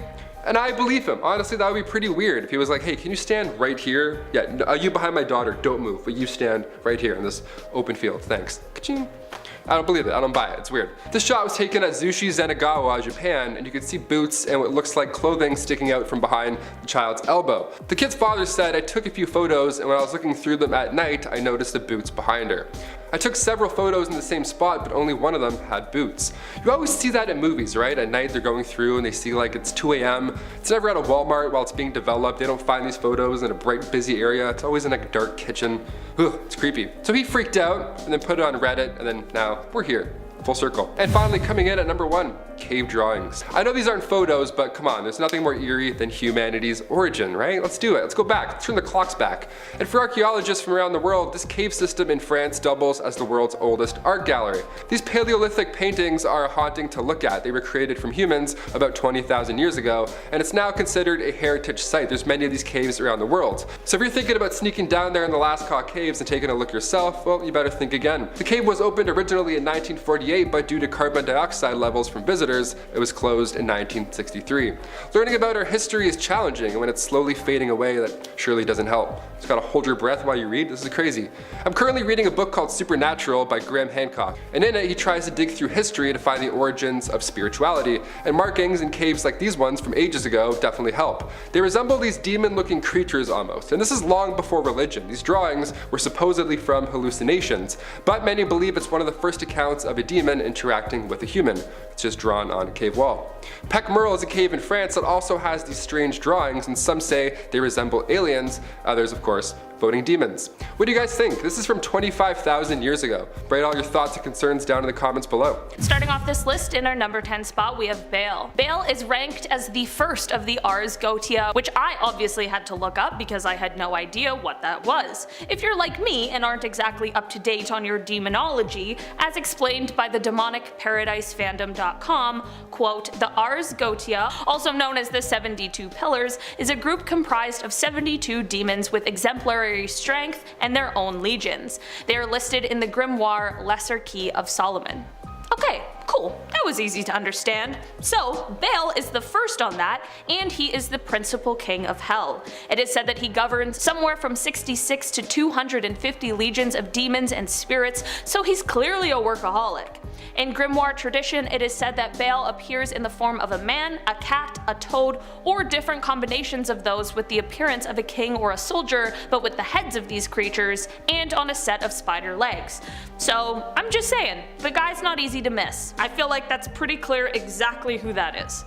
and I believe him. Honestly, that would be pretty weird if he was like, hey, can you stand right here? Yeah, you behind my daughter, don't move, but you stand right here in this open field, thanks. Ka-ching. I don't believe it, I don't buy it, it's weird. This shot was taken at Zushi Zenagawa, Japan, and you can see boots and what looks like clothing sticking out from behind the child's elbow. The kid's father said, I took a few photos, and when I was looking through them at night, I noticed the boots behind her. I took several photos in the same spot, but only one of them had boots. You always see that in movies, right? At night they're going through and they see like it's 2 a.m. It's never at a Walmart while it's being developed. They don't find these photos in a bright, busy area. It's always in like a dark kitchen. Ugh, it's creepy. So he freaked out and then put it on Reddit, and then now we're here. Full circle. And finally, coming in at number 1, cave drawings. I know these aren't photos, but come on, there's nothing more eerie than humanity's origin, right? Let's do it. Let's go back. Let's turn the clocks back. And for archaeologists from around the world, this cave system in France doubles as the world's oldest art gallery. These Paleolithic paintings are haunting to look at. They were created from humans about 20,000 years ago, and it's now considered a heritage site. There's many of these caves around the world. So if you're thinking about sneaking down there in the Lascaux caves and taking a look yourself, well, you better think again. The cave was opened originally in 1948, but due to carbon dioxide levels from visitors, it was closed in 1963. Learning about our history is challenging, and when it's slowly fading away, that surely doesn't help. Just gotta hold your breath while you read. This is crazy. I'm currently reading a book called Supernatural by Graham Hancock, and in it he tries to dig through history to find the origins of spirituality, and markings in caves like these ones from ages ago definitely help. They resemble these demon-looking creatures almost, and this is long before religion. These drawings were supposedly from hallucinations, but many believe it's one of the first accounts of a demon interacting with a human. It's just drawn on a cave wall. Pec Merle is a cave in France that also has these strange drawings, and some say they resemble aliens, others of course voting demons. What do you guys think? This is from 25,000 years ago. Write all your thoughts and concerns down in the comments below. Starting off this list, in our number 10 spot we have Baal. Baal is ranked as the first of the Ars Goetia, which I obviously had to look up because I had no idea what that was. If you're like me and aren't exactly up to date on your demonology, as explained by the demonicparadisefandom.com, quote, the Ars Goetia, also known as the 72 Pillars, is a group comprised of 72 demons with exemplary strength and their own legions. They are listed in the grimoire Lesser Key of Solomon. Okay, cool. That was easy to understand. So, Baal is the first on that, and he is the principal king of hell. It is said that he governs somewhere from 66 to 250 legions of demons and spirits, so he's clearly a workaholic. In grimoire tradition, it is said that Baal appears in the form of a man, a cat, a toad, or different combinations of those with the appearance of a king or a soldier, but with the heads of these creatures, and on a set of spider legs. So, I'm just saying, the guy's not easy to miss. I feel like that's pretty clear exactly who that is.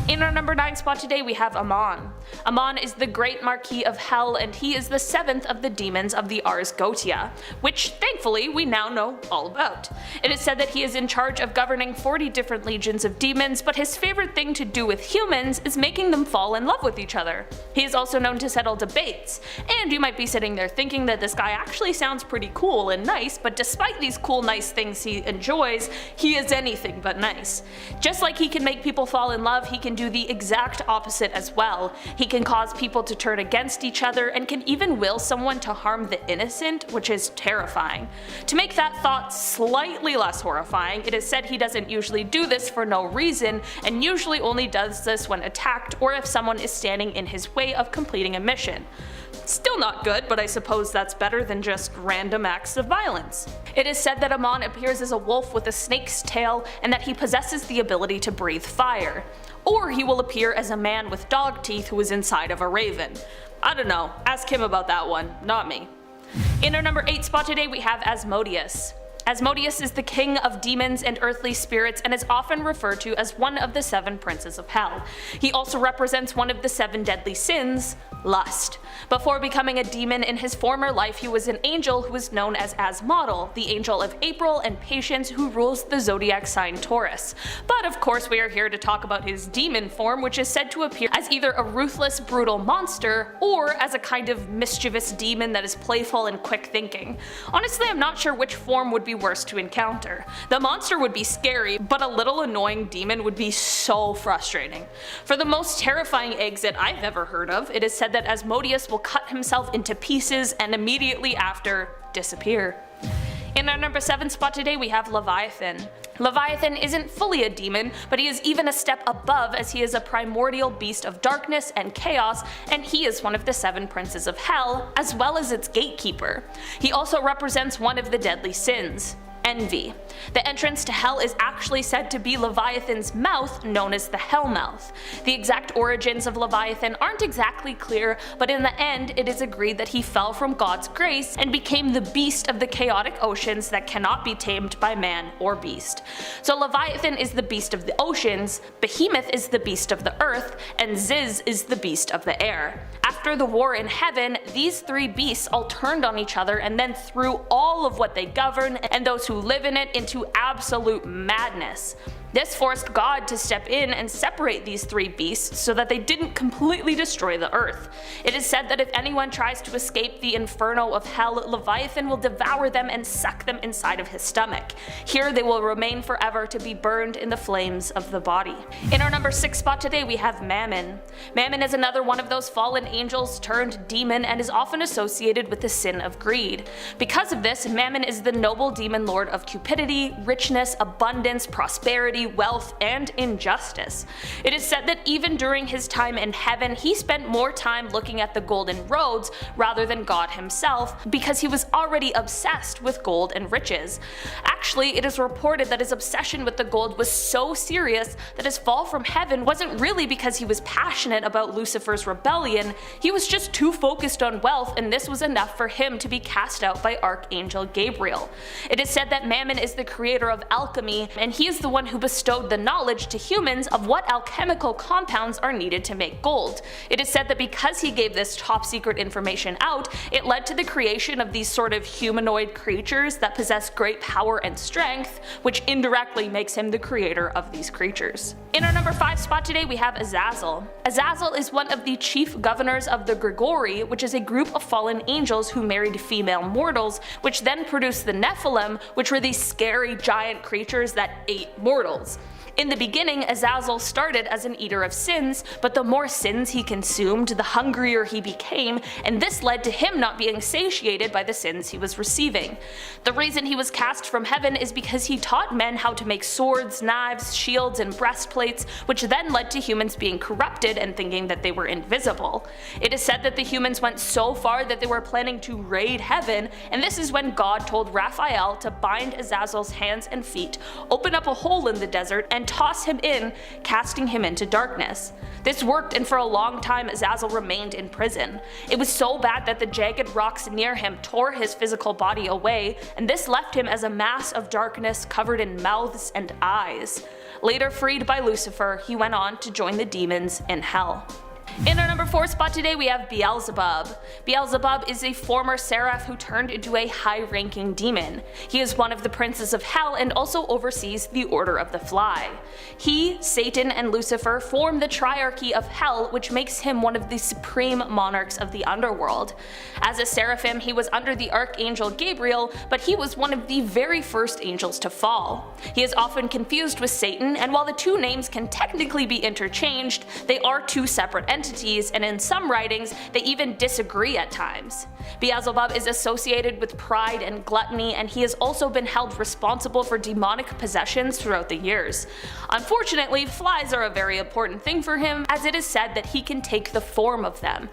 In our number 9 spot today we have Amon. Amon is the Great Marquis of Hell, and he is the 7th of the demons of the Ars Goetia, which thankfully we now know all about. It is said that he is in charge of governing 40 different legions of demons, but his favorite thing to do with humans is making them fall in love with each other. He is also known to settle debates, and you might be sitting there thinking that this guy actually sounds pretty cool and nice, but despite these cool nice things he enjoys, he is anything but nice. Just like he can make people fall in love, he can do the exact opposite as well. He can cause people to turn against each other and can even will someone to harm the innocent, which is terrifying. To make that thought slightly less horrifying, it is said he doesn't usually do this for no reason, and usually only does this when attacked or if someone is standing in his way of completing a mission. Still not good, but I suppose that's better than just random acts of violence. It is said that Amon appears as a wolf with a snake's tail and that he possesses the ability to breathe fire. Or he will appear as a man with dog teeth who is inside of a raven. I don't know, ask him about that one, not me. In our number 8 spot today we have Asmodeus. Asmodeus is the king of demons and earthly spirits and is often referred to as one of the 7 princes of hell. He also represents one of the 7 deadly sins, lust. Before becoming a demon in his former life, he was an angel who was known as Asmodel, the angel of April and patience who rules the zodiac sign Taurus. But of course we are here to talk about his demon form, which is said to appear as either a ruthless, brutal monster or as a kind of mischievous demon that is playful and quick thinking. Honestly, I'm not sure which form would be worse to encounter. The monster would be scary, but a little annoying demon would be so frustrating. For the most terrifying exit I've ever heard of, it is said that Asmodeus will cut himself into pieces and immediately after disappear. In our number 7 spot today we have Leviathan. Leviathan isn't fully a demon, but he is even a step above as he is a primordial beast of darkness and chaos, and he is one of the 7 princes of hell, as well as its gatekeeper. He also represents one of the deadly sins, envy. The entrance to hell is actually said to be Leviathan's mouth, known as the Hellmouth. The exact origins of Leviathan aren't exactly clear, but in the end it is agreed that he fell from God's grace and became the beast of the chaotic oceans that cannot be tamed by man or beast. So Leviathan is the beast of the oceans, Behemoth is the beast of the earth, and Ziz is the beast of the air. After the war in heaven, these three beasts all turned on each other and then threw all of what they govern and those who live in it into absolute madness. This forced God to step in and separate these three beasts so that they didn't completely destroy the earth. It is said that if anyone tries to escape the inferno of hell, Leviathan will devour them and suck them inside of his stomach. Here they will remain forever to be burned in the flames of the body. In our number 6 spot today we have Mammon. Mammon is another one of those fallen angels turned demon and is often associated with the sin of greed. Because of this, Mammon is the noble demon lord of cupidity, richness, abundance, prosperity, wealth, and injustice. It is said that even during his time in heaven, he spent more time looking at the golden roads rather than God himself because he was already obsessed with gold and riches. Actually, it is reported that his obsession with the gold was so serious that his fall from heaven wasn't really because he was passionate about Lucifer's rebellion, he was just too focused on wealth, and this was enough for him to be cast out by Archangel Gabriel. It is said that Mammon is the creator of alchemy, and he is the one who bestowed the knowledge to humans of what alchemical compounds are needed to make gold. It is said that because he gave this top secret information out, it led to the creation of these sort of humanoid creatures that possess great power and strength, which indirectly makes him the creator of these creatures. In our number 5 spot today we have Azazel. Azazel is one of the chief governors of the Grigori, which is a group of fallen angels who married female mortals, which then produced the Nephilim, which were these scary giant creatures that ate mortals. In the beginning, Azazel started as an eater of sins, but the more sins he consumed, the hungrier he became, and this led to him not being satiated by the sins he was receiving. The reason he was cast from heaven is because he taught men how to make swords, knives, shields, and breastplates, which then led to humans being corrupted and thinking that they were invisible. It is said that the humans went so far that they were planning to raid heaven, and this is when God told Raphael to bind Azazel's hands and feet, open up a hole in the desert, and toss him in, casting him into darkness. This worked, and for a long time Azazel remained in prison. It was so bad that the jagged rocks near him tore his physical body away, and this left him as a mass of darkness covered in mouths and eyes. Later freed by Lucifer, he went on to join the demons in hell. In our number 4 spot today we have Beelzebub. Beelzebub is a former seraph who turned into a high-ranking demon. He is one of the princes of hell and also oversees the Order of the Fly. He, Satan, and Lucifer form the triarchy of hell, which makes him one of the supreme monarchs of the underworld. As a seraphim, he was under the Archangel Gabriel, but he was one of the very first angels to fall. He is often confused with Satan, and while the two names can technically be interchanged, they are two separate entities, and in some writings they even disagree at times. Beelzebub is associated with pride and gluttony, and he has also been held responsible for demonic possessions throughout the years. Unfortunately, flies are a very important thing for him, as it is said that he can take the form of them.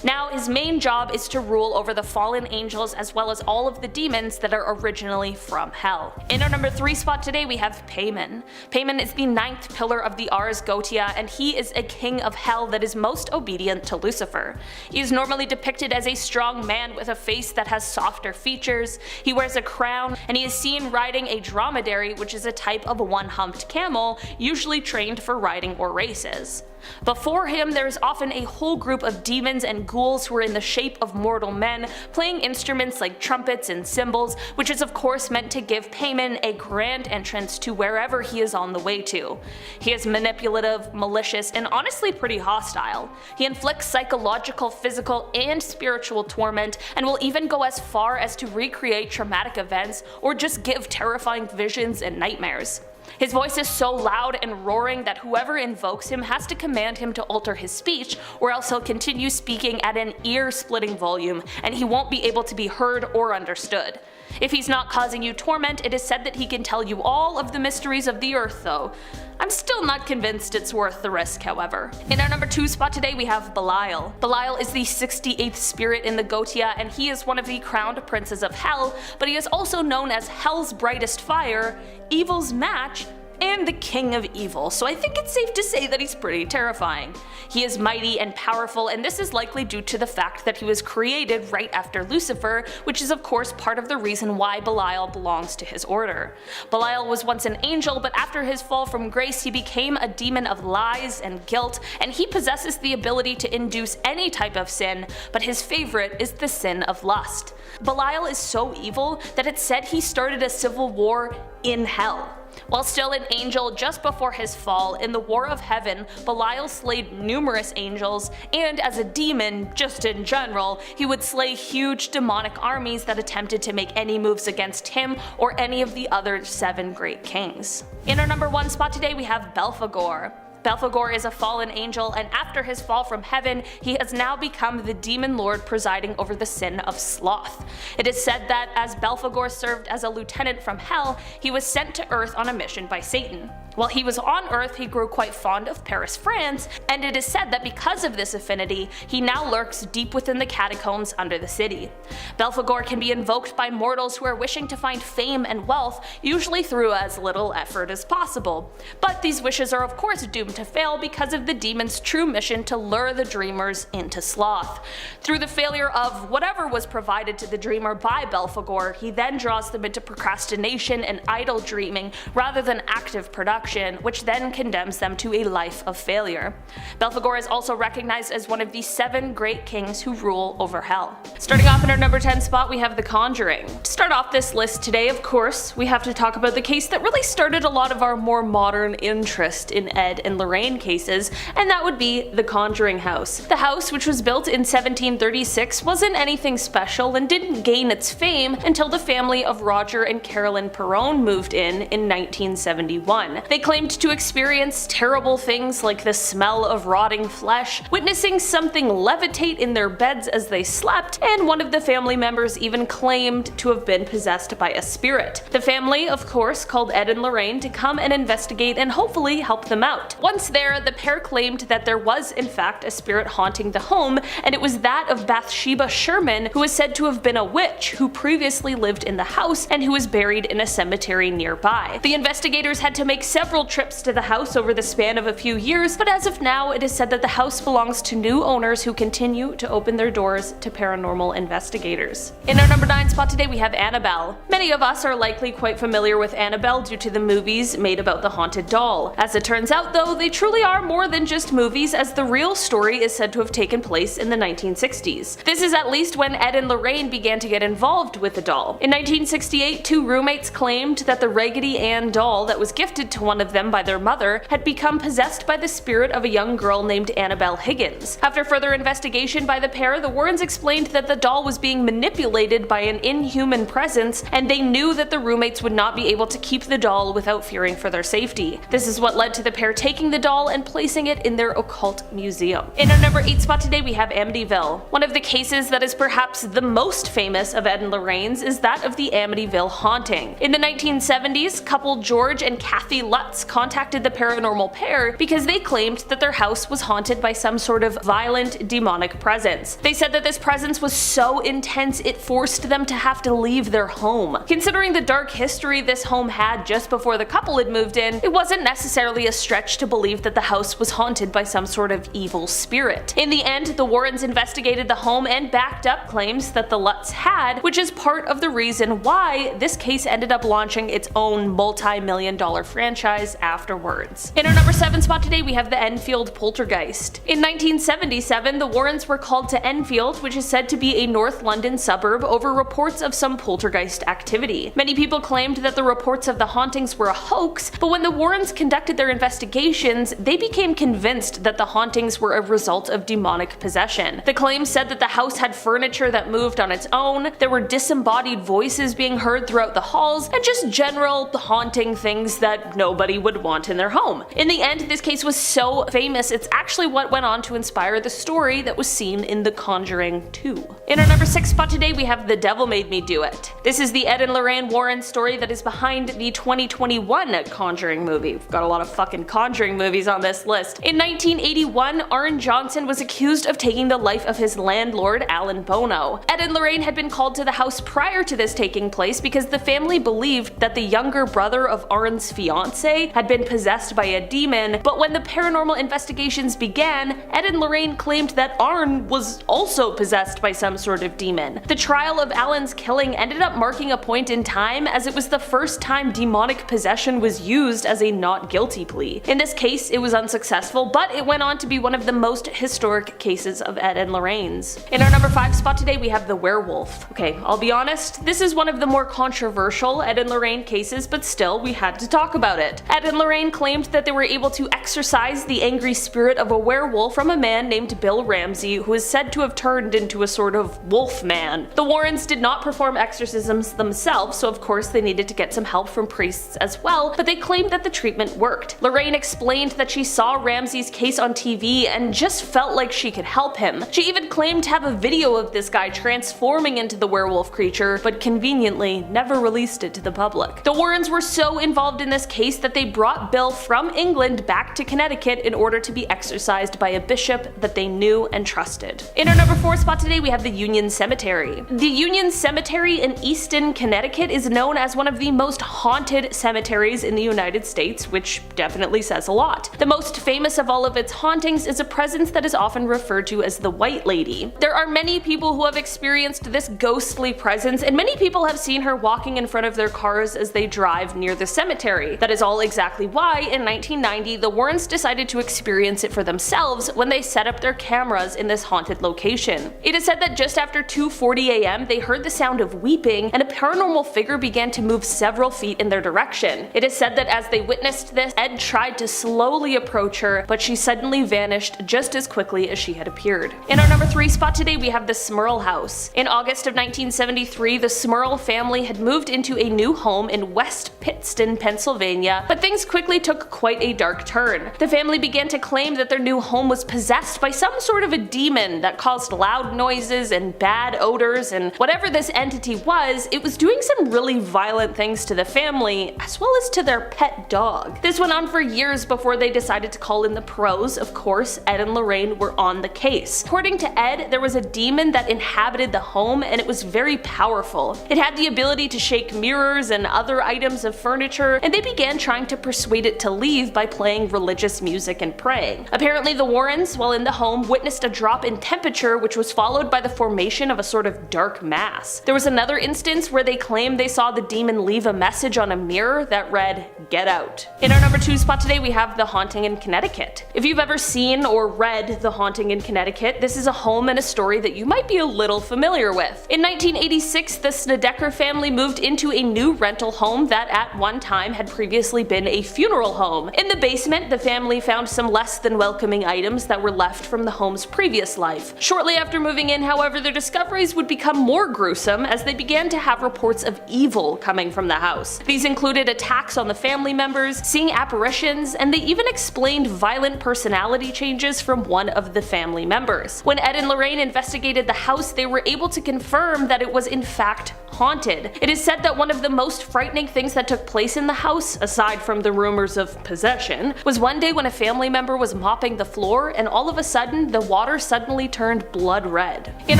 Now his main job is to rule over the fallen angels as well as all of the demons that are originally from hell. In our number 3 spot today we have Paimon. Paimon is the 9th pillar of the Ars Goetia, and he is a king of hell that is most obedient to Lucifer. He is normally depicted as a strong man with a face that has softer features. He wears a crown, and he is seen riding a dromedary, which is a type of one-humped camel, usually trained for riding or races. Before him there is often a whole group of demons and ghouls who are in the shape of mortal men, playing instruments like trumpets and cymbals, which is of course meant to give Paimon a grand entrance to wherever he is on the way to. He is manipulative, malicious, and honestly pretty hostile. He inflicts psychological, physical, and spiritual torment, and will even go as far as to recreate traumatic events or just give terrifying visions and nightmares. His voice is so loud and roaring that whoever invokes him has to command him to alter his speech, or else he'll continue speaking at an ear-splitting volume and he won't be able to be heard or understood. If he's not causing you torment, it is said that he can tell you all of the mysteries of the earth though. I'm still not convinced it's worth the risk, however. In our number 2 spot today we have Belial. Belial is the 68th spirit in the Gotia, and he is one of the crowned princes of Hell, but he is also known as Hell's brightest fire, Evil's match, and the king of evil, so I think it's safe to say that he's pretty terrifying. He is mighty and powerful, and this is likely due to the fact that he was created right after Lucifer, which is of course part of the reason why Belial belongs to his order. Belial was once an angel, but after his fall from grace he became a demon of lies and guilt, and he possesses the ability to induce any type of sin, but his favorite is the sin of lust. Belial is so evil that it's said he started a civil war in hell. While still an angel just before his fall, in the War of Heaven, Belial slayed numerous angels, and as a demon, just in general, he would slay huge demonic armies that attempted to make any moves against him or any of the other 7 great kings. In our number 1 spot today we have Belphegor. Belphegor is a fallen angel, and after his fall from heaven, he has now become the demon lord presiding over the sin of sloth. It is said that as Belphegor served as a lieutenant from hell, he was sent to Earth on a mission by Satan. While he was on Earth, he grew quite fond of Paris, France, and it is said that because of this affinity, he now lurks deep within the catacombs under the city. Belphegor can be invoked by mortals who are wishing to find fame and wealth, usually through as little effort as possible. But these wishes are of course doomed to fail because of the demon's true mission to lure the dreamers into sloth. Through the failure of whatever was provided to the dreamer by Belphegor, he then draws them into procrastination and idle dreaming rather than active production, which then condemns them to a life of failure. Belphegor is also recognized as one of the 7 great kings who rule over hell. Starting off in our number 10 spot we have The Conjuring. To start off this list today, of course, we have to talk about the case that really started a lot of our more modern interest in Ed and Lorraine cases, and that would be the Conjuring house. The house, which was built in 1736, wasn't anything special and didn't gain its fame until the family of Roger and Carolyn Perron moved in 1971. They claimed to experience terrible things like the smell of rotting flesh, witnessing something levitate in their beds as they slept, and one of the family members even claimed to have been possessed by a spirit. The family, of course, called Ed and Lorraine to come and investigate and hopefully help them out. Once there, the pair claimed that there was in fact a spirit haunting the home, and it was that of Bathsheba Sherman, who is said to have been a witch who previously lived in the house and who was buried in a cemetery nearby. The investigators had to make several trips to the house over the span of a few years, but as of now it is said that the house belongs to new owners who continue to open their doors to paranormal investigators. In our number 9 spot today we have Annabelle. Many of us are likely quite familiar with Annabelle due to the movies made about the haunted doll. As it turns out though, they truly are more than just movies, as the real story is said to have taken place in the 1960s. This is at least when Ed and Lorraine began to get involved with the doll. In 1968, 2 roommates claimed that the Raggedy Ann doll that was gifted to one of them by their mother had become possessed by the spirit of a young girl named Annabelle Higgins. After further investigation by the pair, the Warrens explained that the doll was being manipulated by an inhuman presence, and they knew that the roommates would not be able to keep the doll without fearing for their safety. This is what led to the pair taking the doll and placing it in their occult museum. In our number 8 spot today we have Amityville. One of the cases that is perhaps the most famous of Ed and Lorraine's is that of the Amityville haunting. In the 1970s, couple George and Kathy Lutz contacted the paranormal pair because they claimed that their house was haunted by some sort of violent demonic presence. They said that this presence was so intense it forced them to have to leave their home. Considering the dark history this home had just before the couple had moved in, it wasn't necessarily a stretch to believe that the house was haunted by some sort of evil spirit. In the end, the Warrens investigated the home and backed up claims that the Lutz had, which is part of the reason why this case ended up launching its own multi-million-dollar franchise afterwards. In our number 7 spot today we have the Enfield Poltergeist. In 1977, the Warrens were called to Enfield, which is said to be a North London suburb, over reports of some poltergeist activity. Many people claimed that the reports of the hauntings were a hoax, but when the Warrens conducted their investigations, they became convinced that the hauntings were a result of demonic possession. The claims said that the house had furniture that moved on its own, there were disembodied voices being heard throughout the halls, and just general haunting things that nobody nobody would want in their home. In the end, this case was so famous, it's actually what went on to inspire the story that was seen in The Conjuring 2. In our number 6 spot today, we have The Devil Made Me Do It. This is the Ed and Lorraine Warren story that is behind the 2021 Conjuring movie. We've got a lot of fucking Conjuring movies on this list. In 1981, Arn Johnson was accused of taking the life of his landlord, Alan Bono. Ed and Lorraine had been called to the house prior to this taking place because the family believed that the younger brother of Arn's fiance had been possessed by a demon, but when the paranormal investigations began, Ed and Lorraine claimed that Arn was also possessed by some sort of demon. The trial of Alan's killing ended up marking a point in time as it was the first time demonic possession was used as a not guilty plea. In this case, it was unsuccessful, but it went on to be one of the most historic cases of Ed and Lorraine's. In our number 5 spot today, we have The Werewolf. Okay, I'll be honest, this is one of the more controversial Ed and Lorraine cases, but still, we had to talk about it. Ed and Lorraine claimed that they were able to exorcise the angry spirit of a werewolf from a man named Bill Ramsey, who is said to have turned into a sort of wolf man. The Warrens did not perform exorcisms themselves, so of course they needed to get some help from priests as well, but they claimed that the treatment worked. Lorraine explained that she saw Ramsey's case on TV and just felt like she could help him. She even claimed to have a video of this guy transforming into the werewolf creature, but conveniently never released it to the public. The Warrens were so involved in this case that they brought Bill from England back to Connecticut in order to be exorcised by a bishop that they knew and trusted. In our number 4 spot today, we have the Union Cemetery. The Union Cemetery in Easton, Connecticut is known as one of the most haunted cemeteries in the United States, which definitely says a lot. The most famous of all of its hauntings is a presence that is often referred to as the White Lady. There are many people who have experienced this ghostly presence, and many people have seen her walking in front of their cars as they drive near the cemetery. That is all exactly why, in 1990, the Warrens decided to experience it for themselves when they set up their cameras in this haunted location. It is said that just after 2:40 a.m. they heard the sound of weeping, and a paranormal figure began to move several feet in their direction. It is said that as they witnessed this, Ed tried to slowly approach her, but she suddenly vanished just as quickly as she had appeared. In our number 3 spot today, we have the Smurl House. In August of 1973, the Smurl family had moved into a new home in West Pittston, Pennsylvania, but things quickly took quite a dark turn. The family began to claim that their new home was possessed by some sort of a demon that caused loud noises and bad odors, and whatever this entity was, it was doing some really violent things to the family, as well as to their pet dog. This went on for years before they decided to call in the pros. Of course, Ed and Lorraine were on the case. According to Ed, there was a demon that inhabited the home, and it was very powerful. It had the ability to shake mirrors and other items of furniture, and they began trying to persuade it to leave by playing religious music and praying. Apparently, the Warrens, while in the home, witnessed a drop in temperature, which was followed by the formation of a sort of dark mass. There was another instance where they claimed they saw the demon leave a message on a mirror that read, "Get out." In our number 2 spot today, we have The Haunting in Connecticut. If you've ever seen or read The Haunting in Connecticut, this is a home and a story that you might be a little familiar with. In 1986, the Snedeker family moved into a new rental home that at one time had previously been a funeral home. In the basement, the family found some less than welcoming items that were left from the home's previous life. Shortly after moving in, however, their discoveries would become more gruesome as they began to have reports of evil coming from the house. These included attacks on the family members, seeing apparitions, and they even explained violent personality changes from one of the family members. When Ed and Lorraine investigated the house, they were able to confirm that it was in fact haunted. It is said that one of the most frightening things that took place in the house, aside from the rumors of possession, was one day when a family member was mopping the floor and all of a sudden the water suddenly turned blood red. In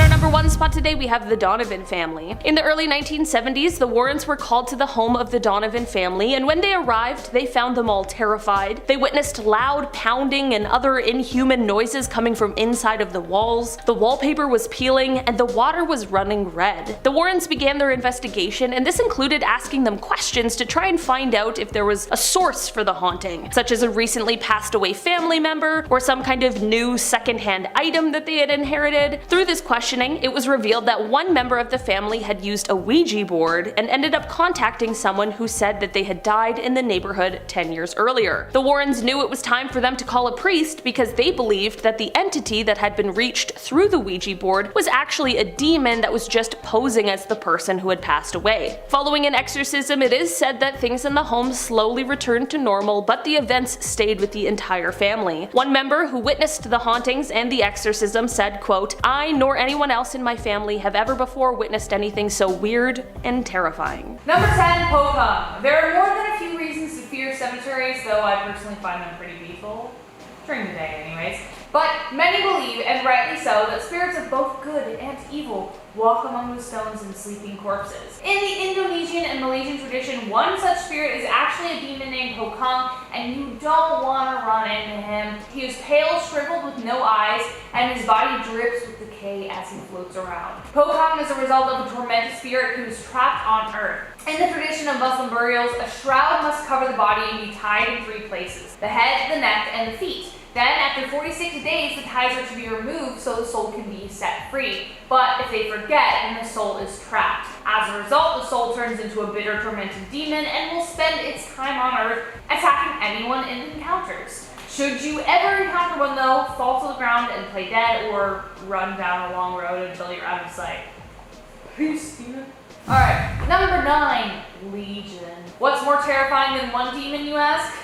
our number 1 spot today, we have the Donovan family. In the early 1970s, the Warrens were called to the home of the Donovan family, and when they arrived, they found them all terrified. They witnessed loud pounding and other inhuman noises coming from inside of the walls. The wallpaper was peeling and the water was running red. The Warrens began their investigation, and this included asking them questions to try and find out if there was a source for the haunting, such as a recently passed away family member or some kind of new secondhand item that they had inherited. Through this questioning, it was revealed that one member of the family had used a Ouija board and ended up contacting someone who said that they had died in the neighborhood 10 years earlier. The Warrens knew it was time for them to call a priest because they believed that the entity that had been reached through the Ouija board was actually a demon that was just posing as the person who had passed away. Following an exorcism, it is said that things in the home slowly slowly returned to normal, but the events stayed with the entire family. One member who witnessed the hauntings and the exorcism said, quote, "I nor anyone else in my family have ever before witnessed anything so weird and terrifying." Number 10, Pocum. There are more than a few reasons to fear cemeteries, though I personally find them pretty peaceful. During the day, anyways. But many believe, and rightly so, that spirits of both good and evil walk among the stones and sleeping corpses. In the Indonesian and Malaysian tradition, one such spirit is actually a demon named Pocum, and you don't want to run into him. He is pale, shriveled with no eyes, and his body drips with decay as he floats around. Pocum is a result of a tormented spirit who is trapped on earth. In the tradition of Muslim burials, a shroud must cover the body and be tied in 3 places: the head, the neck, and the feet. Then, after 46 days, the ties are to be removed so the soul can be set free. But if they forget, then the soul is trapped. As a result, the soul turns into a bitter, tormented demon and will spend its time on Earth attacking anyone it encounters. Should you ever encounter one, though, fall to the ground and play dead, or run down a long road until you're out of sight. Peace, demon. Alright, number 9, Legion. What's more terrifying than one demon, you ask?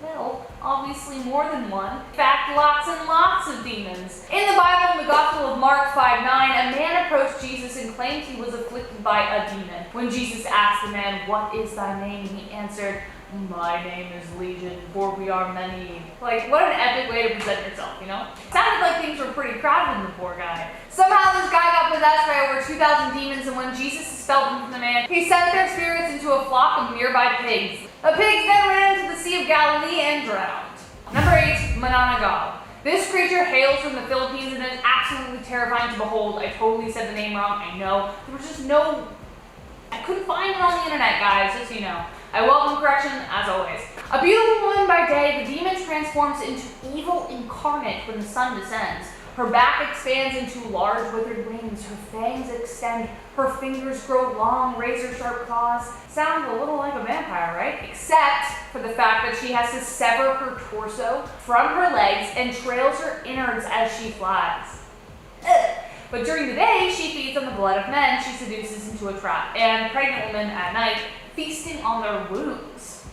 Well, obviously more than one. In fact, lots and lots of demons. In the Bible, in the Gospel of Mark 5:9, a man approached Jesus and claimed he was afflicted by a demon. When Jesus asked the man, "What is thy name?" he answered, "My name is Legion, for we are many." Like, what an epic way to present yourself, you know? Sounded like things were pretty crowded in the poor guy. Somehow this guy got possessed by over 2,000 demons, and when Jesus expelled them from the man, he sent their spirits into a flock of nearby pigs. The pigs then ran into the Sea of Galilee and drowned. Number 8, Manananggal. This creature hails from the Philippines and is absolutely terrifying to behold. I totally said the name wrong, I know. There was just no... I couldn't find it on the internet, guys, just so you know. I welcome correction, as always. A beautiful woman by day, the demon transforms into evil incarnate when the sun descends. Her back expands into large withered wings, her fangs extend, her fingers grow long, razor-sharp claws. Sounds a little like a vampire, right? Except for the fact that she has to sever her torso from her legs and trails her innards as she flies. Ugh. But during the day, she feeds on the blood of men she seduces into a trap, and pregnant women at night feasting on their wounds.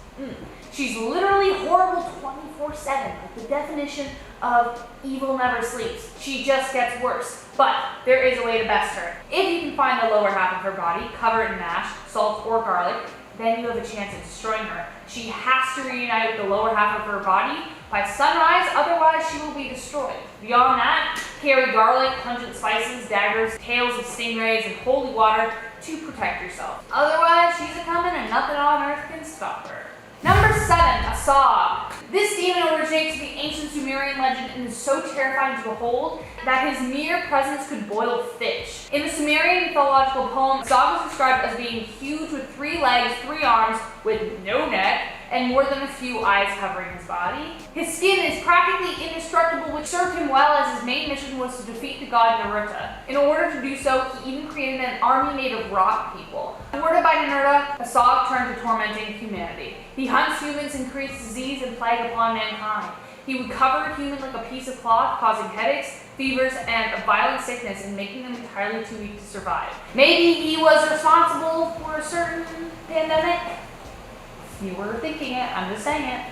She's literally horrible 24/7, like the definition of evil never sleeps. She just gets worse. But there is a way to best her. If you can find the lower half of her body, cover it in ash, salt, or garlic, then you have a chance of destroying her. She has to reunite with the lower half of her body by sunrise, otherwise she will be destroyed. Beyond that, carry garlic, pungent spices, daggers, tails of stingrays, and holy water to protect yourself. Otherwise, she's a-coming and nothing on earth can stop her. Number 7, Asog. This demon originates from the ancient Sumerian legend and is so terrifying to behold that his mere presence could boil fish. In the Sumerian mythological poem, Asog was described as being huge with 3 legs, 3 arms, with no neck, and more than a few eyes covering his body. His skin is practically indestructible, which served him well as his main mission was to defeat the god Naruto. In order to do so, he even created an army made of rock people. Thwarted by Naruto, Asog turned to tormenting humanity. He hunts humans and creates disease and plague upon mankind. He would cover a human like a piece of cloth, causing headaches, fevers, and a violent sickness and making them entirely too weak to survive. Maybe he was responsible for a certain pandemic? You were thinking it, I'm just saying it.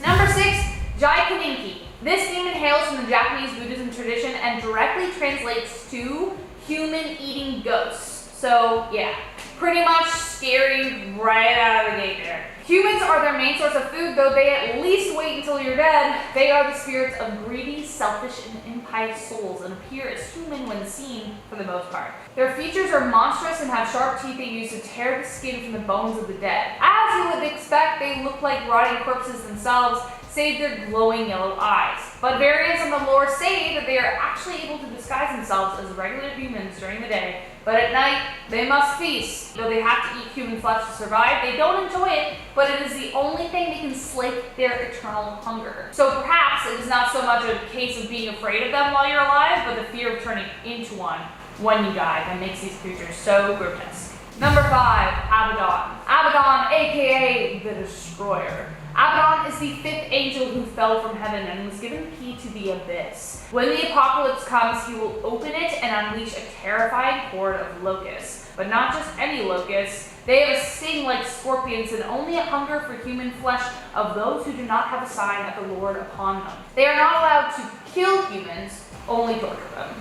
Number 6, Jaikininki. This demon hails from the Japanese Buddhism tradition and directly translates to human-eating ghosts. So yeah, pretty much scary right out of the gate there. Humans are their main source of food, though they at least wait until you're dead. They are the spirits of greedy, selfish, and impious souls and appear as human when seen for the most part. Their features are monstrous and have sharp teeth they use to tear the skin from the bones of the dead. As you would expect, they look like rotting corpses themselves, save their glowing yellow eyes. But variants of the lore say that they are actually able to disguise themselves as regular humans during the day, but at night they must feast. Though they have to eat human flesh to survive, they don't enjoy it, but it is the only thing that can slake their eternal hunger. So perhaps it is not so much a case of being afraid of them while you're alive, but the fear of turning into one when you die that makes these creatures so grotesque. Number 5, Abaddon. Abaddon, aka the Destroyer. Abaddon is the 5th angel who fell from heaven and was given the key to the abyss. When the apocalypse comes, he will open it and unleash a terrifying horde of locusts. But not just any locusts, They have a sting like scorpions and only a hunger for human flesh of those who do not have a sign of the Lord upon them. They are not allowed to kill humans, only torture them.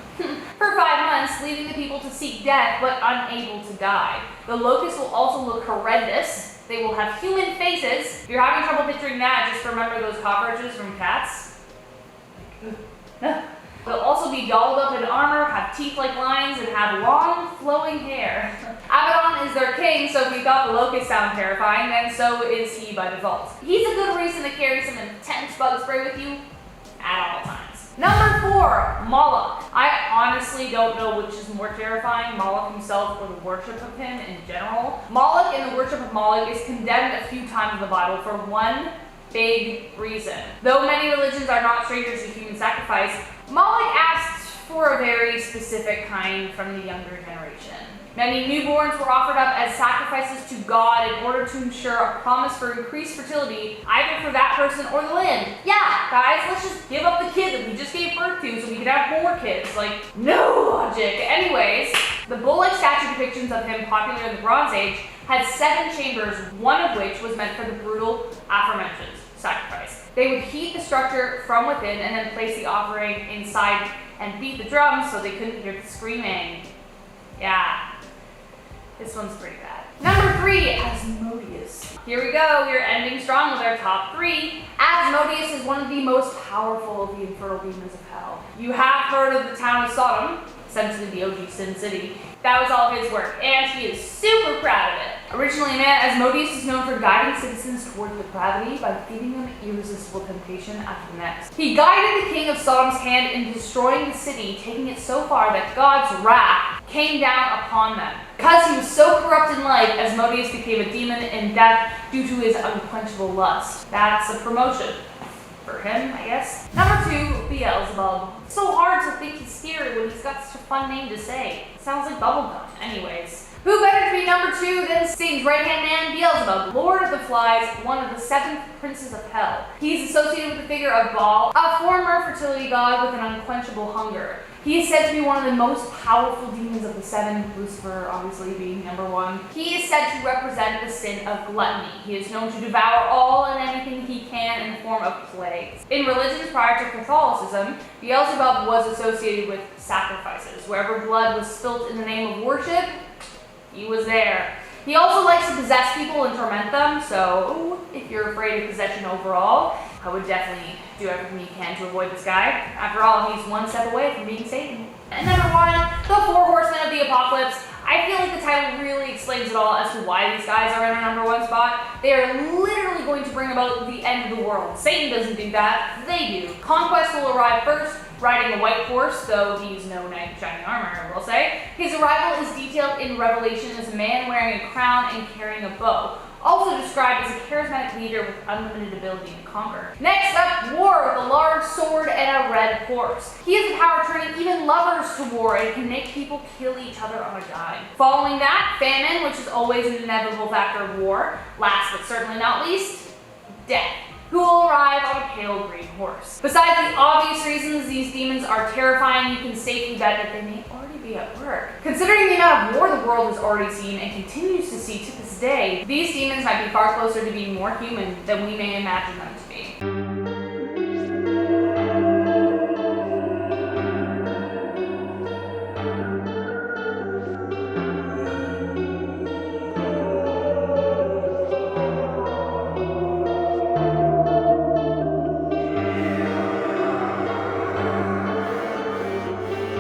For 5 months, leaving the people to seek death but unable to die. The locusts will also look horrendous. They will have human faces. If you're having trouble picturing that, just remember those cockroaches from Cats. They'll also be dolled up in armor, have teeth like lions, and have long, flowing hair. Abaddon is their king, so if you thought the locusts sound terrifying, then so is he by default. He's a good reason to carry some intense bug spray with you at all times. Number 4, Moloch. I honestly don't know which is more terrifying, Moloch himself or the worship of him in general. Moloch and the worship of Moloch is condemned a few times in the Bible for one big reason. Though many religions are not strangers to human sacrifice, Moloch asks for a very specific kind from the younger generation. Many newborns were offered up as sacrifices to God in order to ensure a promise for increased fertility, either for that person or the land. Yeah, guys, let's just give up the kid that we just gave birth to so we can have more kids. Like, no logic. Anyways, the bull-like statue depictions of him popular in the Bronze Age had 7 chambers, one of which was meant for the brutal aforementioned sacrifice. They would heat the structure from within and then place the offering inside and beat the drums so they couldn't hear the screaming. Yeah, this one's pretty bad. Number 3, Asmodeus. Here we go, we're ending strong with our top 3. Asmodeus is one of the most powerful of the infernal demons of hell. You have heard of the town of Sodom, essentially the OG Sin City. That was all his work, and he is super proud of it. Originally a man, Asmodeus is known for guiding citizens toward depravity by feeding them irresistible temptation after the next. He guided the king of Sodom's hand in destroying the city, taking it so far that God's wrath came down upon them. Because he was so corrupt in life, Asmodeus became a demon in death due to his unquenchable lust. That's a promotion. For him, I guess. Number 2, Beelzebub. It's so hard to think he's scary when he's got such a fun name to say. Sounds like bubblegum. Anyways. Who better to be number 2 than Satan's right-hand man, Beelzebub, Lord of the Flies, one of the 7 princes of hell. He's associated with the figure of Baal, a former fertility god with an unquenchable hunger. He is said to be one of the most powerful demons of the 7, Lucifer obviously being number 1. He is said to represent the sin of gluttony. He is known to devour all and anything he can in the form of plagues. In religions prior to Catholicism, Beelzebub was associated with sacrifices. Wherever blood was spilt in the name of worship, he was there. He also likes to possess people and torment them, so if you're afraid of possession overall, I would definitely do everything you can to avoid this guy. After all, he's one step away from being Satan. And number 1, the 4 horsemen of the apocalypse. I feel like the title really explains it all as to why these guys are in our number 1 spot. They are literally going to bring about the end of the world. Satan doesn't do that, they do. Conquest will arrive first, riding a white horse, though he's no knight in shining armor, I will say. His arrival is detailed in Revelation as a man wearing a crown and carrying a bow. Also described as a charismatic leader with unlimited ability to conquer. Next up, war with a large sword and a red horse. He has the power turning even lovers to war and can make people kill each other on a dime. Following that, famine, which is always an inevitable factor of war. Last but certainly not least, death, who will arrive on a pale green horse. Besides the obvious reasons these demons are terrifying, you can safely bet that they may already be at work. Considering the amount of war the world has already seen and continues to see to this day, these demons might be far closer to being more human than we may imagine them to be.